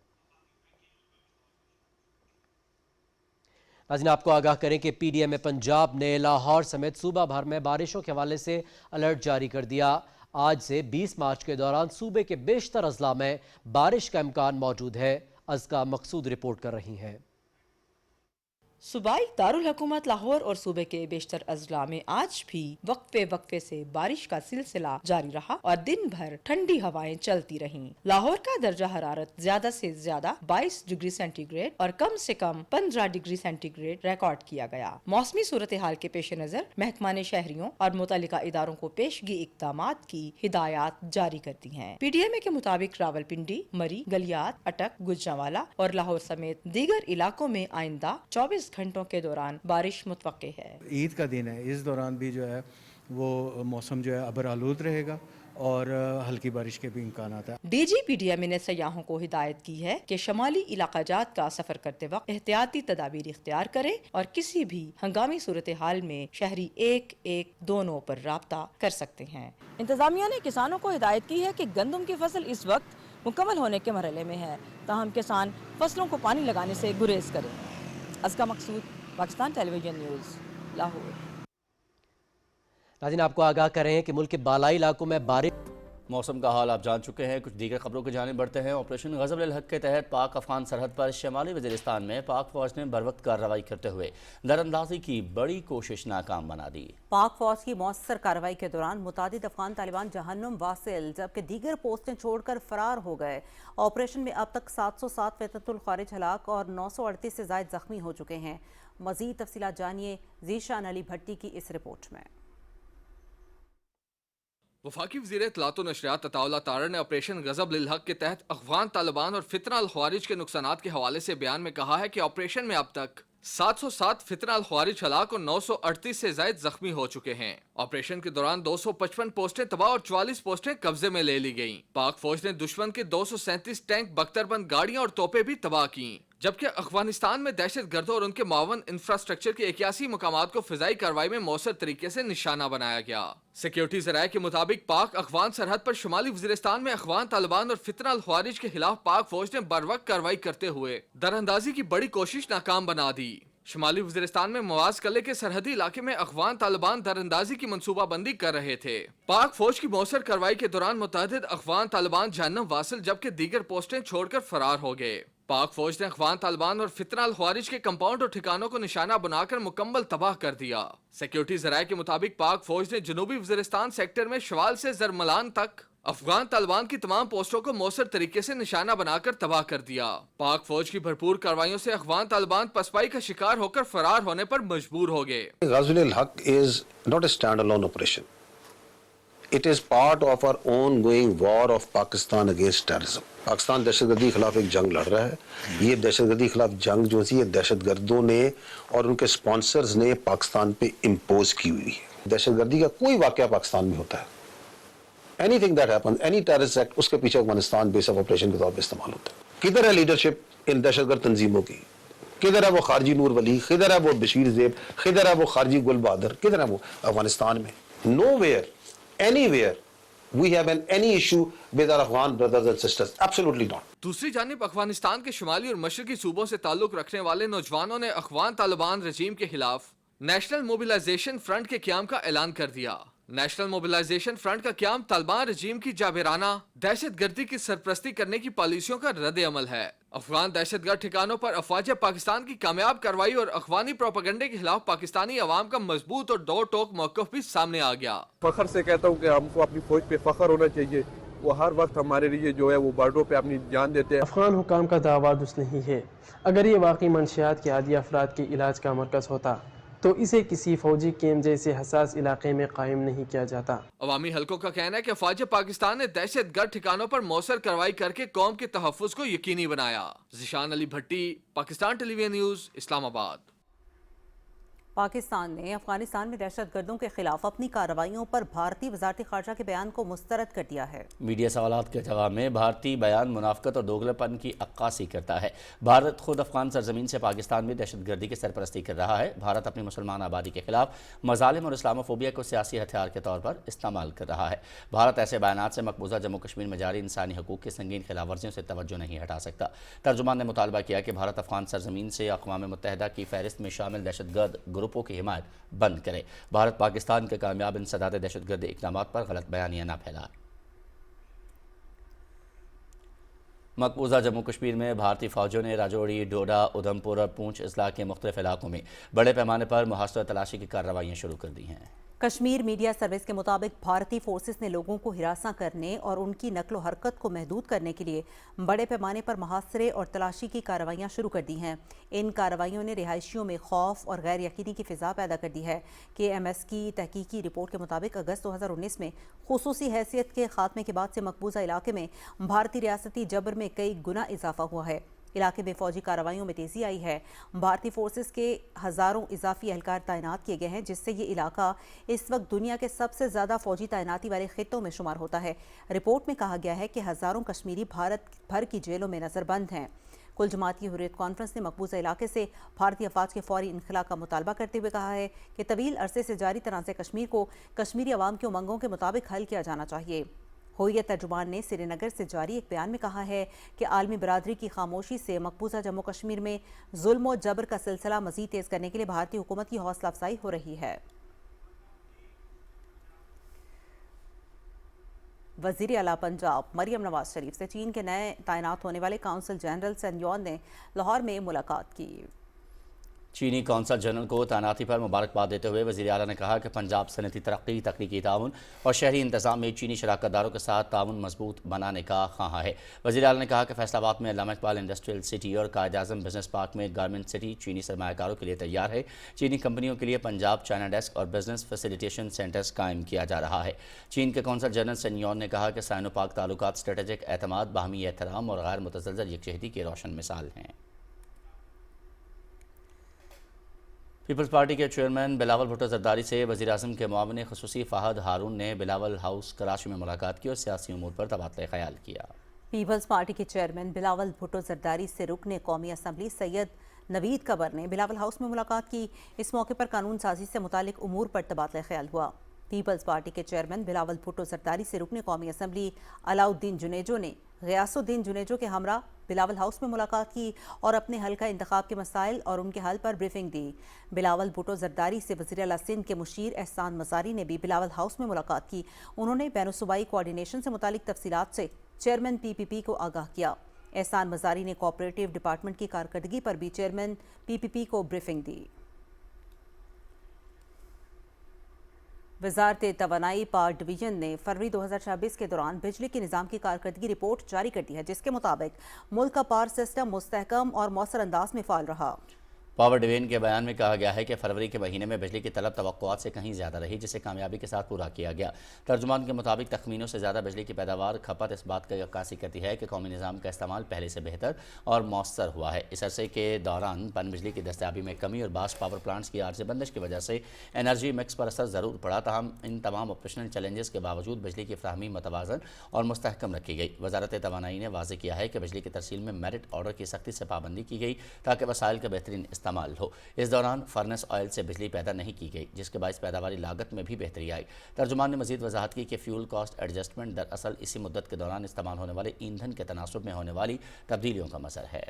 नाज़रीन, आपको आगाह करें कि PDMA पंजाब ने लाहौर समेत सूबा भर में बारिशों के हवाले से अलर्ट जारी कर दिया। आज से 20 मार्च के दौरान सूबे के बेशतर अजला में बारिश का इम्कान मौजूद है। अज़का मकसूद रिपोर्ट कर रही हैं। सूबाई दारुल हुकूमत लाहौर और सूबे के बेशतर अजला में आज भी वक्फे से बारिश का सिलसिला जारी रहा और दिन भर ठंडी हवाएं चलती रहीं। लाहौर का दर्जा हरारत ज्यादा से ज्यादा 22 डिग्री सेंटीग्रेड और कम से कम 15 डिग्री सेंटीग्रेड रिकॉर्ड किया गया। मौसमी सूरत हाल के पेश नजर महकमा ने शहरियों और मुतल्लिका इदारों को पेशगी इक़दामात की हिदायत जारी कर दी हैं। PDMA के मुताबिक रावलपिंडी, मरी, गलियात, अटक, गुजरांवाला और लाहौर समेत दीगर इलाकों में आइंदा 24 घंटों के दौरान बारिश मुतवक्के है। ईद का दिन है, इस दौरान भी जो है वो मौसम जो है अबर आलूद रहेगा और हल्की बारिश के भी इम्कान है। DG PDMA ने सयाहों को हिदायत की है कि शमाली इलाका जात का सफर करते वक्त एहतियाती तदाबीर इख्तियार करें और किसी भी हंगामी सूरत हाल में शहरी 112 पर राब्ता कर सकते हैं। इंतजामिया ने किसानों को हिदायत की है कि गंदम की फसल इस वक्त मुकम्मल होने के मरहले में है, ताहम किसान फसलों को पानी लगाने से गुरेज करें। असका मकसूद, पाकिस्तान टेलीविजन न्यूज़, लाहौर। नाज़रीन, आपको आगाह कर रहे हैं कि मुल्क के बालाई इलाकों में बारिश। मौसम का हाल आप जान चुके हैं। कुछ दीगर खबरों की जानिब बढ़ते हैं। ऑपरेशन ग़ज़ब-उल-हक़ के तहत पाक अफ़गान सरहद पर शमाली वज़ीरिस्तान में पाक फ़ौज ने बरवक्त कार्रवाई करते हुए दरअंदाज़ी की बड़ी कोशिश नाकाम बना दी। पाक फ़ौज की मौसर कार्रवाई के दौरान मुतादिद अफ़गान तालिबान जहन्नुम वासिल जबकि दीगर पोस्टें छोड़कर फरार हो गए। ऑपरेशन में अब तक 707 फ़ितरतुल ख़ारिज हलाक और 938 से ज़ायद ज़ख्मी हो चुके हैं। मज़ीद तफ़सीलात जानिए ज़ीशान अली भट्टी की इस रिपोर्ट में। वफाकी वज़ीर इत्तलात व नशरियात अताउल्लाह तारर ने ऑपरेशन ग़ज़ब-उल-हक़ के तहत अफ़गान तालिबान और फ़ितना अल-ख़वारिज के नुकसानात के हवाले से बयान में कहा है कि ऑपरेशन में अब तक 707 फ़ितना अल-ख़वारिज हलाक और 938 से ज़ायद ज़ख्मी हो चुके हैं। ऑपरेशन के दौरान 255 पोस्टें तबाह और 44 पोस्टें कब्जे में ले ली गईं। पाक फौज ने दुश्मन के 237 टैंक, बख्तरबंद गाड़ियां और तोपें भी तबाह की, जबकि अफगानिस्तान में दहशत गर्दों और उनके मावन इंफ्रास्ट्रक्चर के 81 मुकामात को फिजाई कार्रवाई में मौसर तरीके से निशाना बनाया गया। सिक्योरिटी ज़राए के मुताबिक पाक अफगान सरहद पर शुमाली वज़ीरिस्तान में अफगान तालिबान और फितना अल ख़वारिज के खिलाफ पाक फौज ने बरवक्त कार्रवाई करते हुए दरअंदाजी की बड़ी कोशिश नाकाम बना दी। शुमाली वज़ीरिस्तान में मवाज कले के सरहदी इलाके में अफगान तालिबान दरअंदाजी की मनसूबाबंदी कर रहे थे। पाक फौज की मौसर कार्रवाई के दौरान मुतअद्दिद अफगान तालिबान जहन्नुम वासिल जबकि दीगर पोस्टें छोड़कर फरार हो गए। पाक फौज ने अफगान तालिबान और फितना अल ख़वारिज के कंपाउंड और ठिकानों को निशाना बनाकर मुकम्मल तबाह कर दिया। सिक्योरिटी ज़राए के मुताबिक पाक फौज ने जनूबी वज़ीरिस्तान सेक्टर में शवाल से ज़रमलान तक अफगान तालिबान की तमाम पोस्टों को मौसर तरीके से निशाना बनाकर तबाह कर दिया। पाक फौज की भरपूर कार्रवाइयों से अफगान तालिबान पसपाई का शिकार होकर फरार होने पर मजबूर हो गए। ग़ज़ब-उल-हक़ is not a standalone operation. It is part of our ongoing war of Pakistan against terrorism. Pakistan दहशतगर्दी के खिलाफ एक जंग लड़ रहा है। ये दहशतगर्दी के खिलाफ जंग जो सी दहशतगर्दों ने और उनके स्पॉन्सर्स ने पाकिस्तान पे इम्पोज की हुई है। दहशतगर्दी का कोई वाक़या पाकिस्तान में होता है, anything that happen, any terrorist act, उसके पीछे अफगानिस्तान बेस ऑफ ऑपरेशन के तौर पर इस्तेमाल होता है। किधर है लीडरशिप इन दहशतगर्द तंजीमों की? किधर है वो खारजी नूर वली? किधर है वो बशीर ज़ेब? किधर है वो खारजी गुल बहादुर? किधर है वो अफगानिस्तान में? Nowhere, anywhere we have any issue with our Afghan brothers and sisters. Absolutely not. दूसरी जानिब अफगानिस्तान के शुमाली और मशरकी सूबों से ताल्लुक रखने वाले नौजवानों ने अफगान तालिबान रजीम के खिलाफ नेशनल मोबिलाइजेशन फ्रंट के क़याम का ऐलान कर दिया। नेशनल मोबिलाइजेशन फ्रंट का क़याम तालिबान रजीम की जाबिराना दहशतगर्दी की सरपरस्ती करने की पॉलिसियों का रद्द अमल है। अफगान दहशतगर्द ठिकानों पर अफवाज पाकिस्तान की कामयाब कार्रवाई और अफगानी प्रोपेगेंडे के खिलाफ पाकिस्तानी अवाम का मजबूत और दो टोक मौक़िफ़ भी सामने आ गया। फखर से कहता हूँ कि हमको अपनी फौज पे फखर होना चाहिए। वो हर वक्त हमारे लिए जो है वो बॉर्डरों पे अपनी जान देते हैं। अफगान हुकाम का दावा दुरुस्त नहीं है। अगर ये वाकई मंशियात के आदी अफराद के इलाज का मरकज़ होता तो इसे किसी फौजी कैंप जैसे हसास इलाके में कायम नहीं किया जाता। अवामी हलकों का कहना है कि अफवाज पाकिस्तान ने दहशत गर्द ठिकानों पर मौसर कार्रवाई करके कौम के तहफ़्फ़ुज़ को यकीनी बनाया। ज़ीशान अली भट्टी, पाकिस्तान टेलीविजन न्यूज़, इस्लामाबाद। पाकिस्तान ने अफगानिस्तान में दहशतगर्दों के खिलाफ अपनी कार्रवाइयों पर भारतीय वज़ारत ख़ारजा के बयान को मुस्तरद कर दिया है। मीडिया सवालात के जवाब में भारतीय बयान मुनाफ़क़त और दोगलेपन की अक्कासी करता है। भारत खुद अफगान सरजमीन से पाकिस्तान में दहशतगर्दी की सरपरस्ती कर रहा है। भारत अपनी मुसलमान आबादी के खिलाफ मज़ालिम और इस्लामोफोबिया को सियासी हथियार के तौर पर इस्तेमाल कर रहा है। भारत ऐसे बयानात से मकबूजा जम्मू कश्मीर में जारी इंसानी हकूक़ की संगीन खिलाफ वर्जियों से तवज्जो नहीं हटा सकता। तर्जुमान ने मुतालबा किया कि भारत अफगान सरजमीन से अक़वाम मुत्तहिदा की फहरिस्त में शामिल दहशतगर्द ग्रुपों की हिमायत बंद करे। भारत पाकिस्तान के कामयाब इंसदाद दहशतगर्द इक़दामात पर गलत बयानियां न फैलाए। मकबूजा जम्मू कश्मीर में भारतीय फौजों ने राजौरी, डोडा, उधमपुर और पूंछ अजला के मुख्तलिफ इलाकों में बड़े पैमाने पर मुहासरा तलाशी की कार्रवाइयाँ शुरू कर दी हैं। कश्मीर मीडिया सर्विस के मुताबिक भारतीय फोर्सेस ने लोगों को हिरासा करने और उनकी नकलो हरकत को महदूद करने के लिए बड़े पैमाने पर मुहासरे और तलाशी की कार्रवाइयाँ शुरू कर दी हैं। इन कार्रवाइयों ने रिहायशियों में खौफ और गैर यकीनी की फिजा पैदा कर दी है। KMS की तहकीकी रिपोर्ट के मुताबिक अगस्त 2019 में खुसूसी हैसियत के खात्मे के बाद से मकबूजा इलाके में भारतीय रियासती जबर में कई गुना इजाफा हुआ है। इलाके में फौजी कार्रवाइयों में तेजी आई है। भारतीय फोर्सेस के हज़ारों इजाफी एहलकार तैनात किए गए हैं, जिससे ये इलाका इस वक्त दुनिया के सबसे ज़्यादा फौजी तैनाती वाले खित्तों में शुमार होता है। रिपोर्ट में कहा गया है कि हज़ारों कश्मीरी भारत भर की जेलों में नज़रबंद हैं। कुल जमाती हुर्रियत कॉन्फ्रेंस ने मकबूजा इलाके से भारतीय अफवाज के फौरी इनखला का मुतालबा करते हुए कहा है कि तवील अरसे से जारी तनाज़ कश्मीर को कश्मीरी अवाम की उमंगों के मुताबिक हल किया जाना चाहिए। हुर्रियत तर्जुमान ने श्रीनगर से जारी एक बयान में कहा है कि आलमी बरादरी की खामोशी से मकबूजा जम्मू कश्मीर में जुल्म और जबर का सिलसिला मजीद तेज करने के लिए भारतीय हुकूमत की हौसला अफजाई हो रही है। वज़ीर आला पंजाब मरियम नवाज शरीफ से चीन के नए तैनात होने वाले काउंसिल जनरल सेन यॉन ने लाहौर में मुलाकात की। चीनी कौंसल जनरल को तैनाती पर मुबारकबाद देते हुए वज़ीर आला ने कहा कि पंजाब सनती तरक्की, तकनीकी ताउन और शहरी इंतजाम में चीनी शराकतदारों के साथ ताउन मजबूत बनाने का ख्वाह है। वज़ीर आला ने कहा कि फैसलाबाद में अल्लामा इकबाल इंडस्ट्रियल सिटी और कायद आज़म बिजनेस पार्क में गारमेंट सिटी चीनी सरमायाकारों के लिए तैयार है। चीनी कंपनियों के लिए पंजाब चाइना डेस्क और बिजनेस फैसिलिटेशन सेंटर्स कायम किया जा रहा है। चीन के कौंसल जनरल सेन यॉन ने कहा कि साइनो पाक ताल्लुकात स्ट्रेटेजिक एतमाद, बाहमी एहतराम और गैर मुतज़लज़ल यकजहती की रोशन मिसाल हैं। पीपल्स पार्टी के चेयरमैन बिलावल भुट्टो जरदारी से वज़ीर-ए-आज़म के मुआविन ख़ुसूसी फ़हद हारून ने बिलावल हाउस कराची में मुलाकात की और सियासी उमूर पर तबादला ख्याल किया। पीपल्स पार्टी के चेयरमैन बिलावल भुट्टो जरदारी से रुकने कौमी असम्बली सैयद नवीद कबर ने बिलावल हाउस में मुलाकात की। इस मौके पर कानून साजी से मुतालिक उमूर पर तबादला ख्याल हुआ। पीपल्स पार्टी के चेयरमैन बिलावल भुट्टो जरदारी से रुकने कौमी असम्बली अलाउद्दीन जुनेजो ने गयासुद्दीन जुनेजो के हमरा बिलावल हाउस में मुलाकात की और अपने हल्का इंतखाब के मसाइल और उनके हल पर ब्रीफिंग दी। बिलावल भुट्टो जरदारी से वज़ीर आला सिंध के मुशीर एहसान मज़ारी ने भी बिलावल हाउस में मुलाकात की। उन्होंने बैनुसूबाई कोऑर्डिनेशन से मुतालिक तफसीलात से चेयरमैन PPP को आगाह किया। एहसान मज़ारी ने कोऑपरेटिव डिपार्टमेंट की कारकर्दगी पर भी चेयरमैन PPP को ब्रीफिंग दी। वज़ारत तवानाई पावर डिवीजन ने फरवरी 2026 के दौरान बिजली के निज़ाम की कारकर्दगी रिपोर्ट जारी कर दी है, जिसके मुताबिक मुल्क का पावर सिस्टम मुस्तहकम और मौसर अंदाज में फ़ाल रहा। पावर डिवीजन के बयान में कहा गया है कि फरवरी के महीने में बिजली की तलब तवक्कुआत से कहीं ज़्यादा रही, जिसे कामयाबी के साथ पूरा किया गया। तर्जुमान के मुताबिक तखमीनों से ज़्यादा बिजली की पैदावार खपत इस बात की अक्कासी करती है कि कौमी निज़ाम का इस्तेमाल पहले से बेहतर और मौसर हुआ है। इस अरसे के दौरान पन बिजली की दस्तयाबी में कमी और बास पावर प्लांट्स की आर्जी बंदिश की वजह से एनर्जी मिक्स पर असर ज़रूर पड़ा, ताहम इन तमाम ऑपरेशनल चैलेंजेस के बावजूद बिजली की फ्राहमी मतवाज़न और मुस्तहकम रखी गई। वज़ारत तवानाई ने वाज़ेह किया है कि बिजली की तरसील में मेरिट ऑर्डर की सख्ती से पाबंदी की गई ताकि वसाइल का बेहतरीन इस्तेमाल हो। इस दौरान फर्नेस ऑयल से बिजली पैदा नहीं की गई, जिसके बायस पैदावारी लागत में भी बेहतरी आई। तर्जुमान ने मजीद वजाहत की कि फ्यूल कॉस्ट एडजस्टमेंट दरअसल इसी मुद्दत के दौरान इस्तेमाल होने वाले ईंधन के तनासुब में होने वाली तब्दीलियों का मसर है।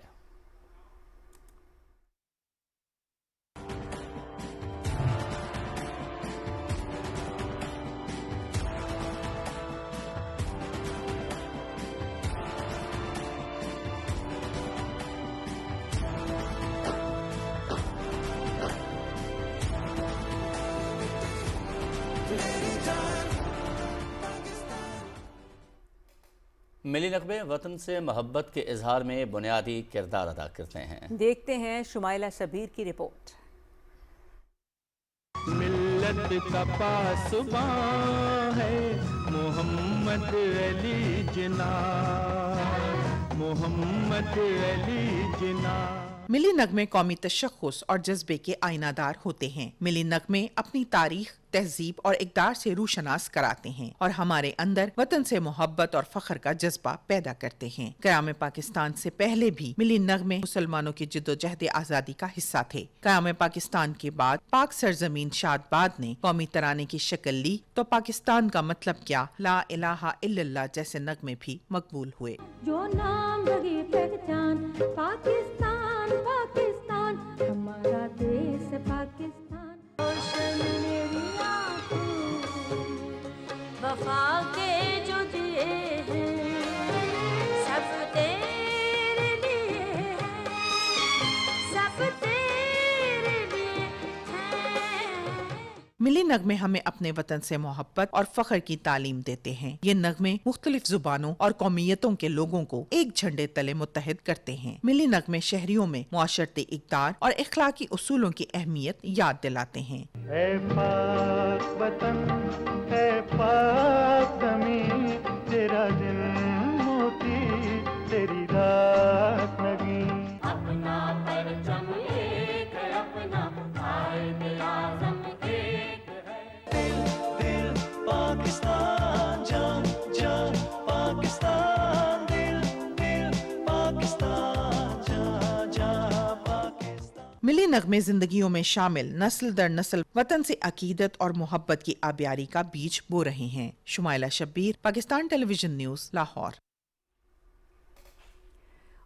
मिली नगमे वतन से मोहब्बत के इजहार में बुनियादी किरदार अदा करते हैं। देखते हैं शुमाइला शबीर की रिपोर्ट। मिल्लत का पासबां है मोहम्मद अली जिना, मोहम्मद अली जिना। मिली नगमे कौमी तशख्खुस और जज्बे के आईनादार होते हैं। मिली नगमे अपनी तारीख, तहजीब और इक़दार से रूशनास कराते हैं और हमारे अंदर वतन से मोहब्बत और फख्र का जज्बा पैदा करते हैं। क़याम पाकिस्तान से पहले भी मिली नगमे मुसलमानों की जिद्दोजहद आज़ादी का हिस्सा थे। क़याम पाकिस्तान के बाद पाक सरजमीन शादबाद ने कौमी तराने की शक्ल ली तो पाकिस्तान का मतलब क्या, ला इलाहा इल्लल्लाह जैसे नगमे भी मकबूल हुए। जो नाम लगी पहचान पाकिस्तान, पाकिस्तान हमारा देश पाकिस्तान। वफा के जो दिए हैं सब तेरे नगमे हमें अपने वतन से मोहब्बत और फख्र की तालीम देते हैं। ये नगमे मुख्तलिफ जुबानों और कौमियतों के लोगों को एक झंडे तले मुत्तहिद करते हैं। मिली नगमे शहरियों में मुआशरती इक़दार और इखलाकी उसूलों की अहमियत याद दिलाते हैं। है पाक वतन, है पाक ज़मीं, तेरा दिल मोती, तेरी रात नगी। अपना परचम एक है, अपना कायद आज़म एक है। दिल दिल पाकिस्तान, जान जान पाकिस्तान, दिल दिल पाकिस्तान, जान जान पाकिस्तान। मिली नगमे जिंदगियों में शामिल नस्ल दर नस्ल वतन से अकीदत और मोहब्बत की आबियारी का बीज बो रहे हैं। Shumaila Shabbir, Pakistan television news, Lahore.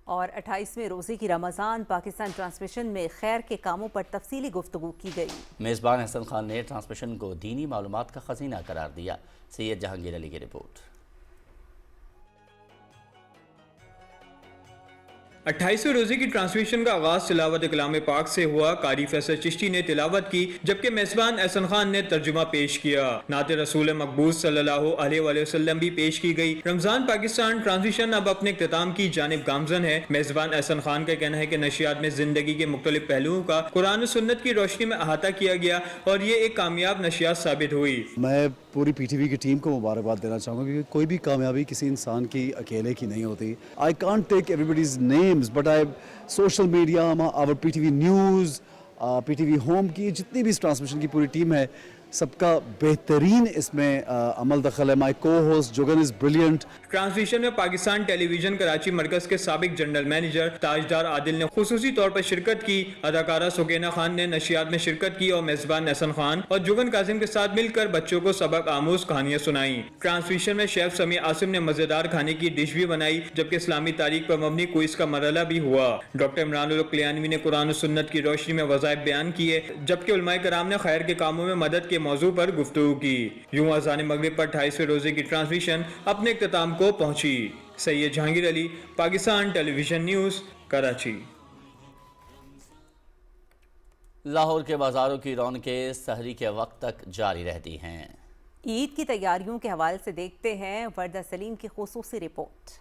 और 28वें रोज़े की रमज़ान पाकिस्तान ट्रांसमिशन में खैर के कामों पर तफसीली गुफ्तगू की गई। मेज़बान हसन खान ने ट्रांसमिशन को दीनी मालूमात का खजीना करार दिया। सैयद जहांगीर अली की रिपोर्ट। 28वें रोजे की ट्रांसमिशन का आगाज तिलावत कलाम पाक से हुआ। कारी फैसल चिश्ती ने तिलावत की, जबकि मेज़बान एहसन खान ने तर्जुमा पेश किया। नात रसूल मकबूस सल्लल्लाहु अलैहि वसल्लम भी पेश की गई। रमजान पाकिस्तान ट्रांसमिशन अब अपने इख्तिताम की जानिब गामजन है। मेज़बान एहसन खान का कहना है कि नशियात में जिंदगी के मुख्तलिफ पहलुओं का कुरान और सुन्नत की रोशनी में अहाता किया गया और ये एक कामयाब नशियात साबित हुई। मैं पूरी PTV की टीम को मुबारकबाद देना चाहूँगा, क्योंकि कोई भी कामयाबी किसी इंसान की अकेले की नहीं होती। I can't take everybody's names, but I social media, our PTV news, PTV home की जितनी भी इस ट्रांसमिशन की पूरी टीम है, सबका बेहतरीन इसमें अमल दखल है। माई को host Jugan is brilliant. Transmission में पाकिस्तान टेलीविजन कराची मरकज के साबिक जनरल मैनेजर ताजदार आदिल ने खुसूसी तौर पर शिरकत की। अदाकारा सुकैना खान ने नशियात में शिरकत की और मेज़बान एहसन खान और जुगन कासिम के साथ मिलकर बच्चों को सबक आमूज कहानियां सुनाई। ट्रांसमिशन में शेफ समी आसिम ने मजेदार खाने की डिश भी बनाई, जबकि इस्लामी तारीख पर मबनी क्विज का मरहला भी हुआ। डॉक्टर इमरान कलियानवी ने कुरान और सुन्नत की रोशनी में वज़ाइफ बयान किए, जबकि उलमाए कराम ने खैर के कामों में मदद के मौजू पर गुफ्तगू की। यूं अज़ान मगरिब पर 28वें रोजे की ट्रांसमिशन अपने इख्तिताम को पहुंची। Syed Jahangir Ali, Pakistan television news, Karachi. लाहौर के बाजारों की रौनकें सहरी के वक्त तक जारी रहती हैं। ईद की तैयारियों के हवाले से देखते हैं वर्दा सलीम की खुसूसी रिपोर्ट।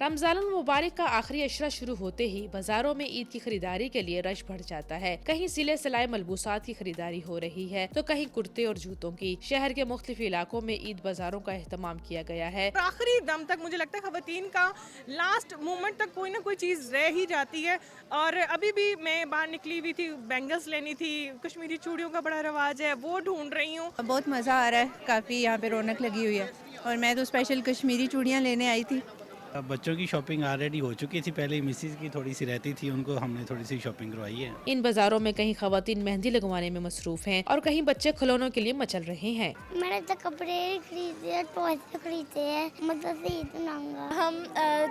रमजान मुबारक का आखिरी अशरा शुरू होते ही बाजारों में ईद की खरीदारी के लिए रश बढ़ जाता है। कहीं सिले सिलाए मलबूसात की खरीदारी हो रही है तो कहीं कुर्ते और जूतों की। शहर के मुख्तलिफ इलाकों में ईद बाजारों का एहतमाम किया गया है। आखिरी दम तक मुझे लगता है खवातीन का लास्ट मोमेंट तक कोई ना कोई चीज़ रह ही जाती है। और अभी भी मैं बाहर निकली हुई थी, बैंगल्स लेनी थी, कश्मीरी चूड़ियों का बड़ा रवाज है, वो ढूंढ रही हूँ। बहुत मज़ा आ रहा है, काफ़ी यहाँ पे रौनक लगी हुई है और मैं तो स्पेशल कश्मीरी चूड़ियाँ लेने आई थी। बच्चों की शॉपिंग ऑलरेडी हो चुकी थी, पहले मिसेज की थोड़ी सी रहती थी, उनको हमने थोड़ी सी शॉपिंग करवाई है। इन बाजारों में कहीं खवातीन मेहंदी लगवाने में मसरूफ हैं और कहीं बच्चे खिलौनों के लिए मचल रहे हैं। मैंने तो कपड़े खरीदे हैं, टॉयज खरीदे हैं, मतलब से ईद मनाऊंगा। हम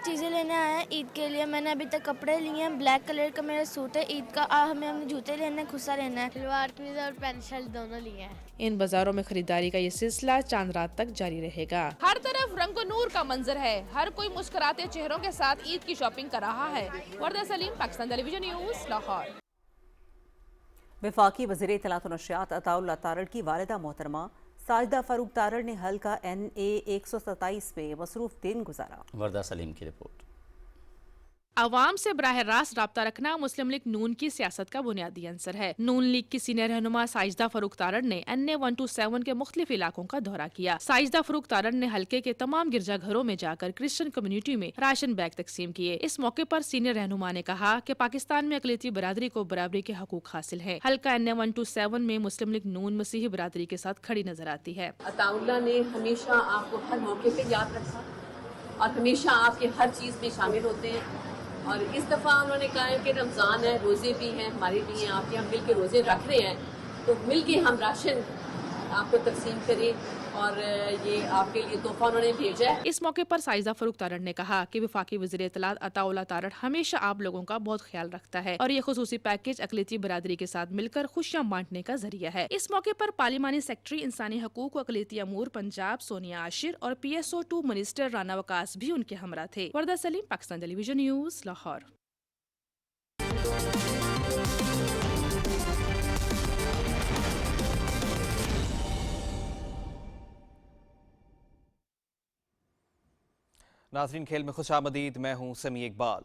चीज़ें लेने आए हैं ईद के लिए। मैंने अभी तक कपड़े लिए हैं, ब्लैक कलर का मेरा सूट है ईद का। हमने जूते लेने, खुस्सा लेना है, सलवार कमीज और पैंट शर्ट दोनों लिए हैं। इन बाजारों में खरीदारी का ये सिलसिला चांद रात तक जारी रहेगा। हर तरफ रंग नूर का मंजर है, हर कोई मुस्कुराते चेहरों के साथ ईद की शॉपिंग कर रहा है। वर्दा सलीम, पाकिस्तान टेलीविजन न्यूज़, लाहौर। वफाकी वज़ीर इत्तलात और नशरियात अताउल्लाह तारड़ की वालिदा मोहतरमा साजिदा फारूक तारड़ ने हल्का NA 127 में मसरूफ दिन गुजारा। वर्दा सलीम की रिपोर्ट। अवाम से बराह रास्त राब्ता रखना मुस्लिम लीग नून की सियासत का बुनियादी अंसर है। नून लीग की सीनियर रहनुमा साजिदा फारूक तारड़ ने NA 127 के मुख्तलिफ इलाकों का दौरा किया। साजिदा फारूक तारड़ ने हल्के के तमाम गिरजाघरों में जाकर क्रिश्चियन कम्युनिटी में राशन बैग तकसीम किए। इस मौके पर सीनियर रहनुमा ने कहा कि पाकिस्तान में अक़लियती बरादरी को बराबरी के हकूक हासिल है। हल्का NA 127 में मुस्लिम लीग नून मसीही बरादरी के साथ खड़ी नजर आती है। अताउल्लाह ने हमेशा आपको हर मौके पे याद रखा और हमेशा आपके हर चीज़ में शामिल होते हैं। और इस दफ़ा उन्होंने कहा है कि रमज़ान है, रोज़े भी हैं हमारे लिए, आप यहाँ मिल के रोज़े रख रहे हैं तो मिल के हम राशन आपको तकसीम करें और ये आपके लिए तोहफा उन्होंने भेजा है। इस मौके पर साइजदा फरूख तारड़ ने कहा कि वफाकी वज़ीर इत्तलात अताउल्लाह तारड़ हमेशा आप लोगों का बहुत ख्याल रखता है और ये खुसूसी पैकेज अक़लियती बरादरी के साथ मिलकर खुशियाँ बांटने का जरिया है। इस मौके पर पार्लिमानी सेक्रेटरी इंसानी हकूक व अक़लियती अमूर पंजाब सोनिया आशिर और PSO2 मिनिस्टर राना वकास भी उनके हमरा थे। वर्दा सलीम, पाकिस्तान टेलीविजन न्यूज़, लाहौर। नाज़रीन, खेल में खुशामदीद। मैं हूं समी इकबाल।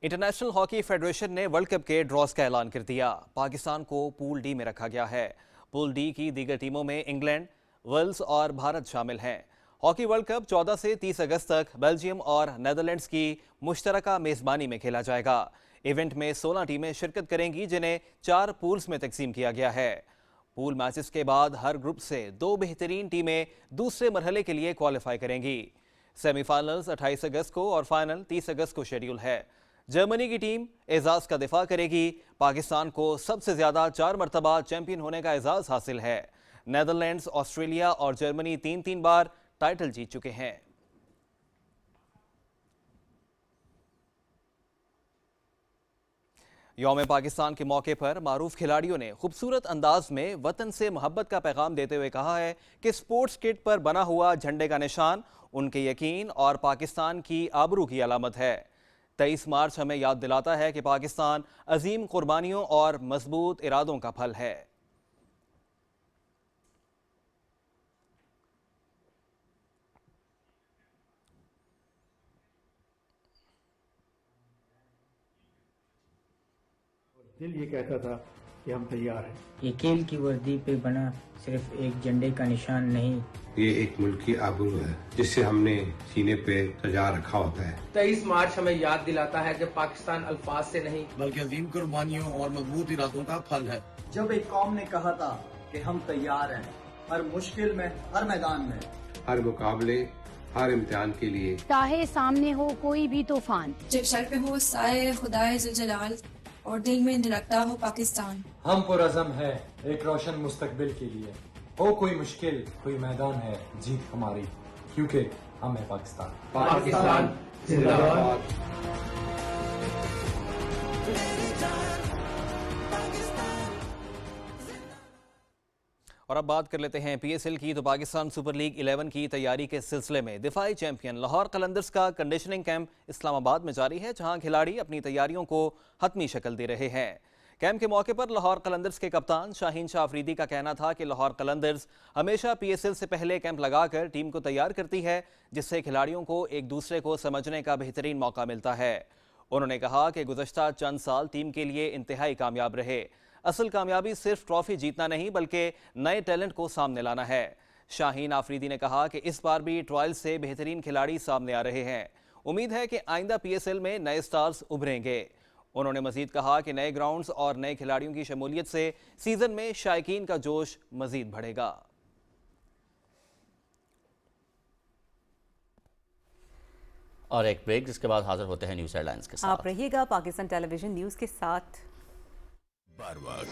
इंटरनेशनल हॉकी फेडरेशन ने वर्ल्ड कप के ड्रॉज का ऐलान कर दिया। पाकिस्तान को पूल डी में रखा गया है। पूल डी की दीगर टीमों में इंग्लैंड, वेल्स और भारत शामिल हैं। हॉकी वर्ल्ड कप 14 से 30 अगस्त तक बेल्जियम और नेदरलैंड्स की मुश्तरका मेज़बानी में खेला जाएगा। इवेंट में 16 टीमें शिरकत करेंगी, जिन्हें 4 पूल्स में तकसीम किया गया है। पूल मैचेस के बाद हर ग्रुप से 2 बेहतरीन टीमें दूसरे मरहले के लिए क्वालिफाई करेंगी। सेमीफाइनल्स 28 अगस्त को और फाइनल 30 अगस्त को शेड्यूल है। जर्मनी की टीम एजाज का दिफा करेगी। पाकिस्तान को सबसे ज्यादा 4 मरतबा चैंपियन होने का एजाज हासिल है। नेदरलैंड्स, ऑस्ट्रेलिया और जर्मनी 3-3 बार टाइटल जीत चुके हैं। यौम पाकिस्तान के मौके पर मारूफ खिलाड़ियों ने खूबसूरत अंदाज में वतन से मोहब्बत का पैगाम देते हुए कहा है कि स्पोर्ट्स किट पर बना हुआ झंडे का निशान उनके यकीन और पाकिस्तान की आबरू की अलामत है। 23 मार्च हमें याद दिलाता है कि पाकिस्तान अजीम कुर्बानियों और मजबूत इरादों का फल है। दिल ये कहता था कि हम तैयार हैं। ये खेल की वर्दी पे बना सिर्फ एक झंडे का निशान नहीं, ये एक मुल्क की आबरू है जिसे हमने सीने पे सजा रखा होता है। 23 मार्च हमें याद दिलाता है कि पाकिस्तान अल्फाज से नहीं बल्कि अजीम कुर्बानियों और मजबूत इरादों का फल है। जब एक कौम ने कहा था कि हम तैयार हैं, हर मुश्किल में, हर मैदान में, हर मुकाबले, हर इम्तिहान के लिए, चाहे सामने हो कोई भी तूफान, जब सर पे हो साए खुदाए जुलजलाल और दिल में धड़कता हो पाकिस्तान। हम पुरअज़म है एक रोशन मुस्तकबिल के लिए, हो कोई मुश्किल कोई मैदान है, जीत हमारी, क्योंकि हम है पाकिस्तान। पाकिस्तान जिंदाबाद। और अब बात कर लेते हैं PSL की। तो पाकिस्तान सुपर लीग 11 की तैयारी के सिलसिले में दिफाई चैंपियन लाहौर कलंदर्स का कंडीशनिंग कैंप इस्लामाबाद में जारी है, जहां खिलाड़ी अपनी तैयारियों को हतमी शक्ल दे रहे हैं। कैंप के मौके पर लाहौर कलंदर्स के कप्तान शाहीन शाह अफरीदी का कहना था कि लाहौर कलंदर्स हमेशा PSL से पहले कैंप लगाकर टीम को तैयार करती है, जिससे खिलाड़ियों को एक दूसरे को समझने का बेहतरीन मौका मिलता है। उन्होंने कहा कि गुज़श्ता चंद साल टीम के लिए इंतहाई कामयाब रहे। असल कामयाबी सिर्फ ट्रॉफी जीतना नहीं बल्कि नए टैलेंट को सामने लाना है। शाहीन आफरीदी ने कहा कि इस बार भी ट्रायल से बेहतरीन खिलाड़ी सामने आ रहे हैं। उम्मीद है कि आइंदा PSL में नए स्टार्स उभरेंगे। उन्होंने मजीद कहा कि नए ग्राउंड्स और नए खिलाड़ियों की शमूलियत से सीजन में शायकीन का जोश मजीद बढ़ेगा। और एक ब्रेक, जिसके बाद हाजिर होते हैं न्यूज़ हेडलाइंस के साथ। आप रहिएगा पाकिस्तान टेलीविजन न्यूज़ के साथ। बार बार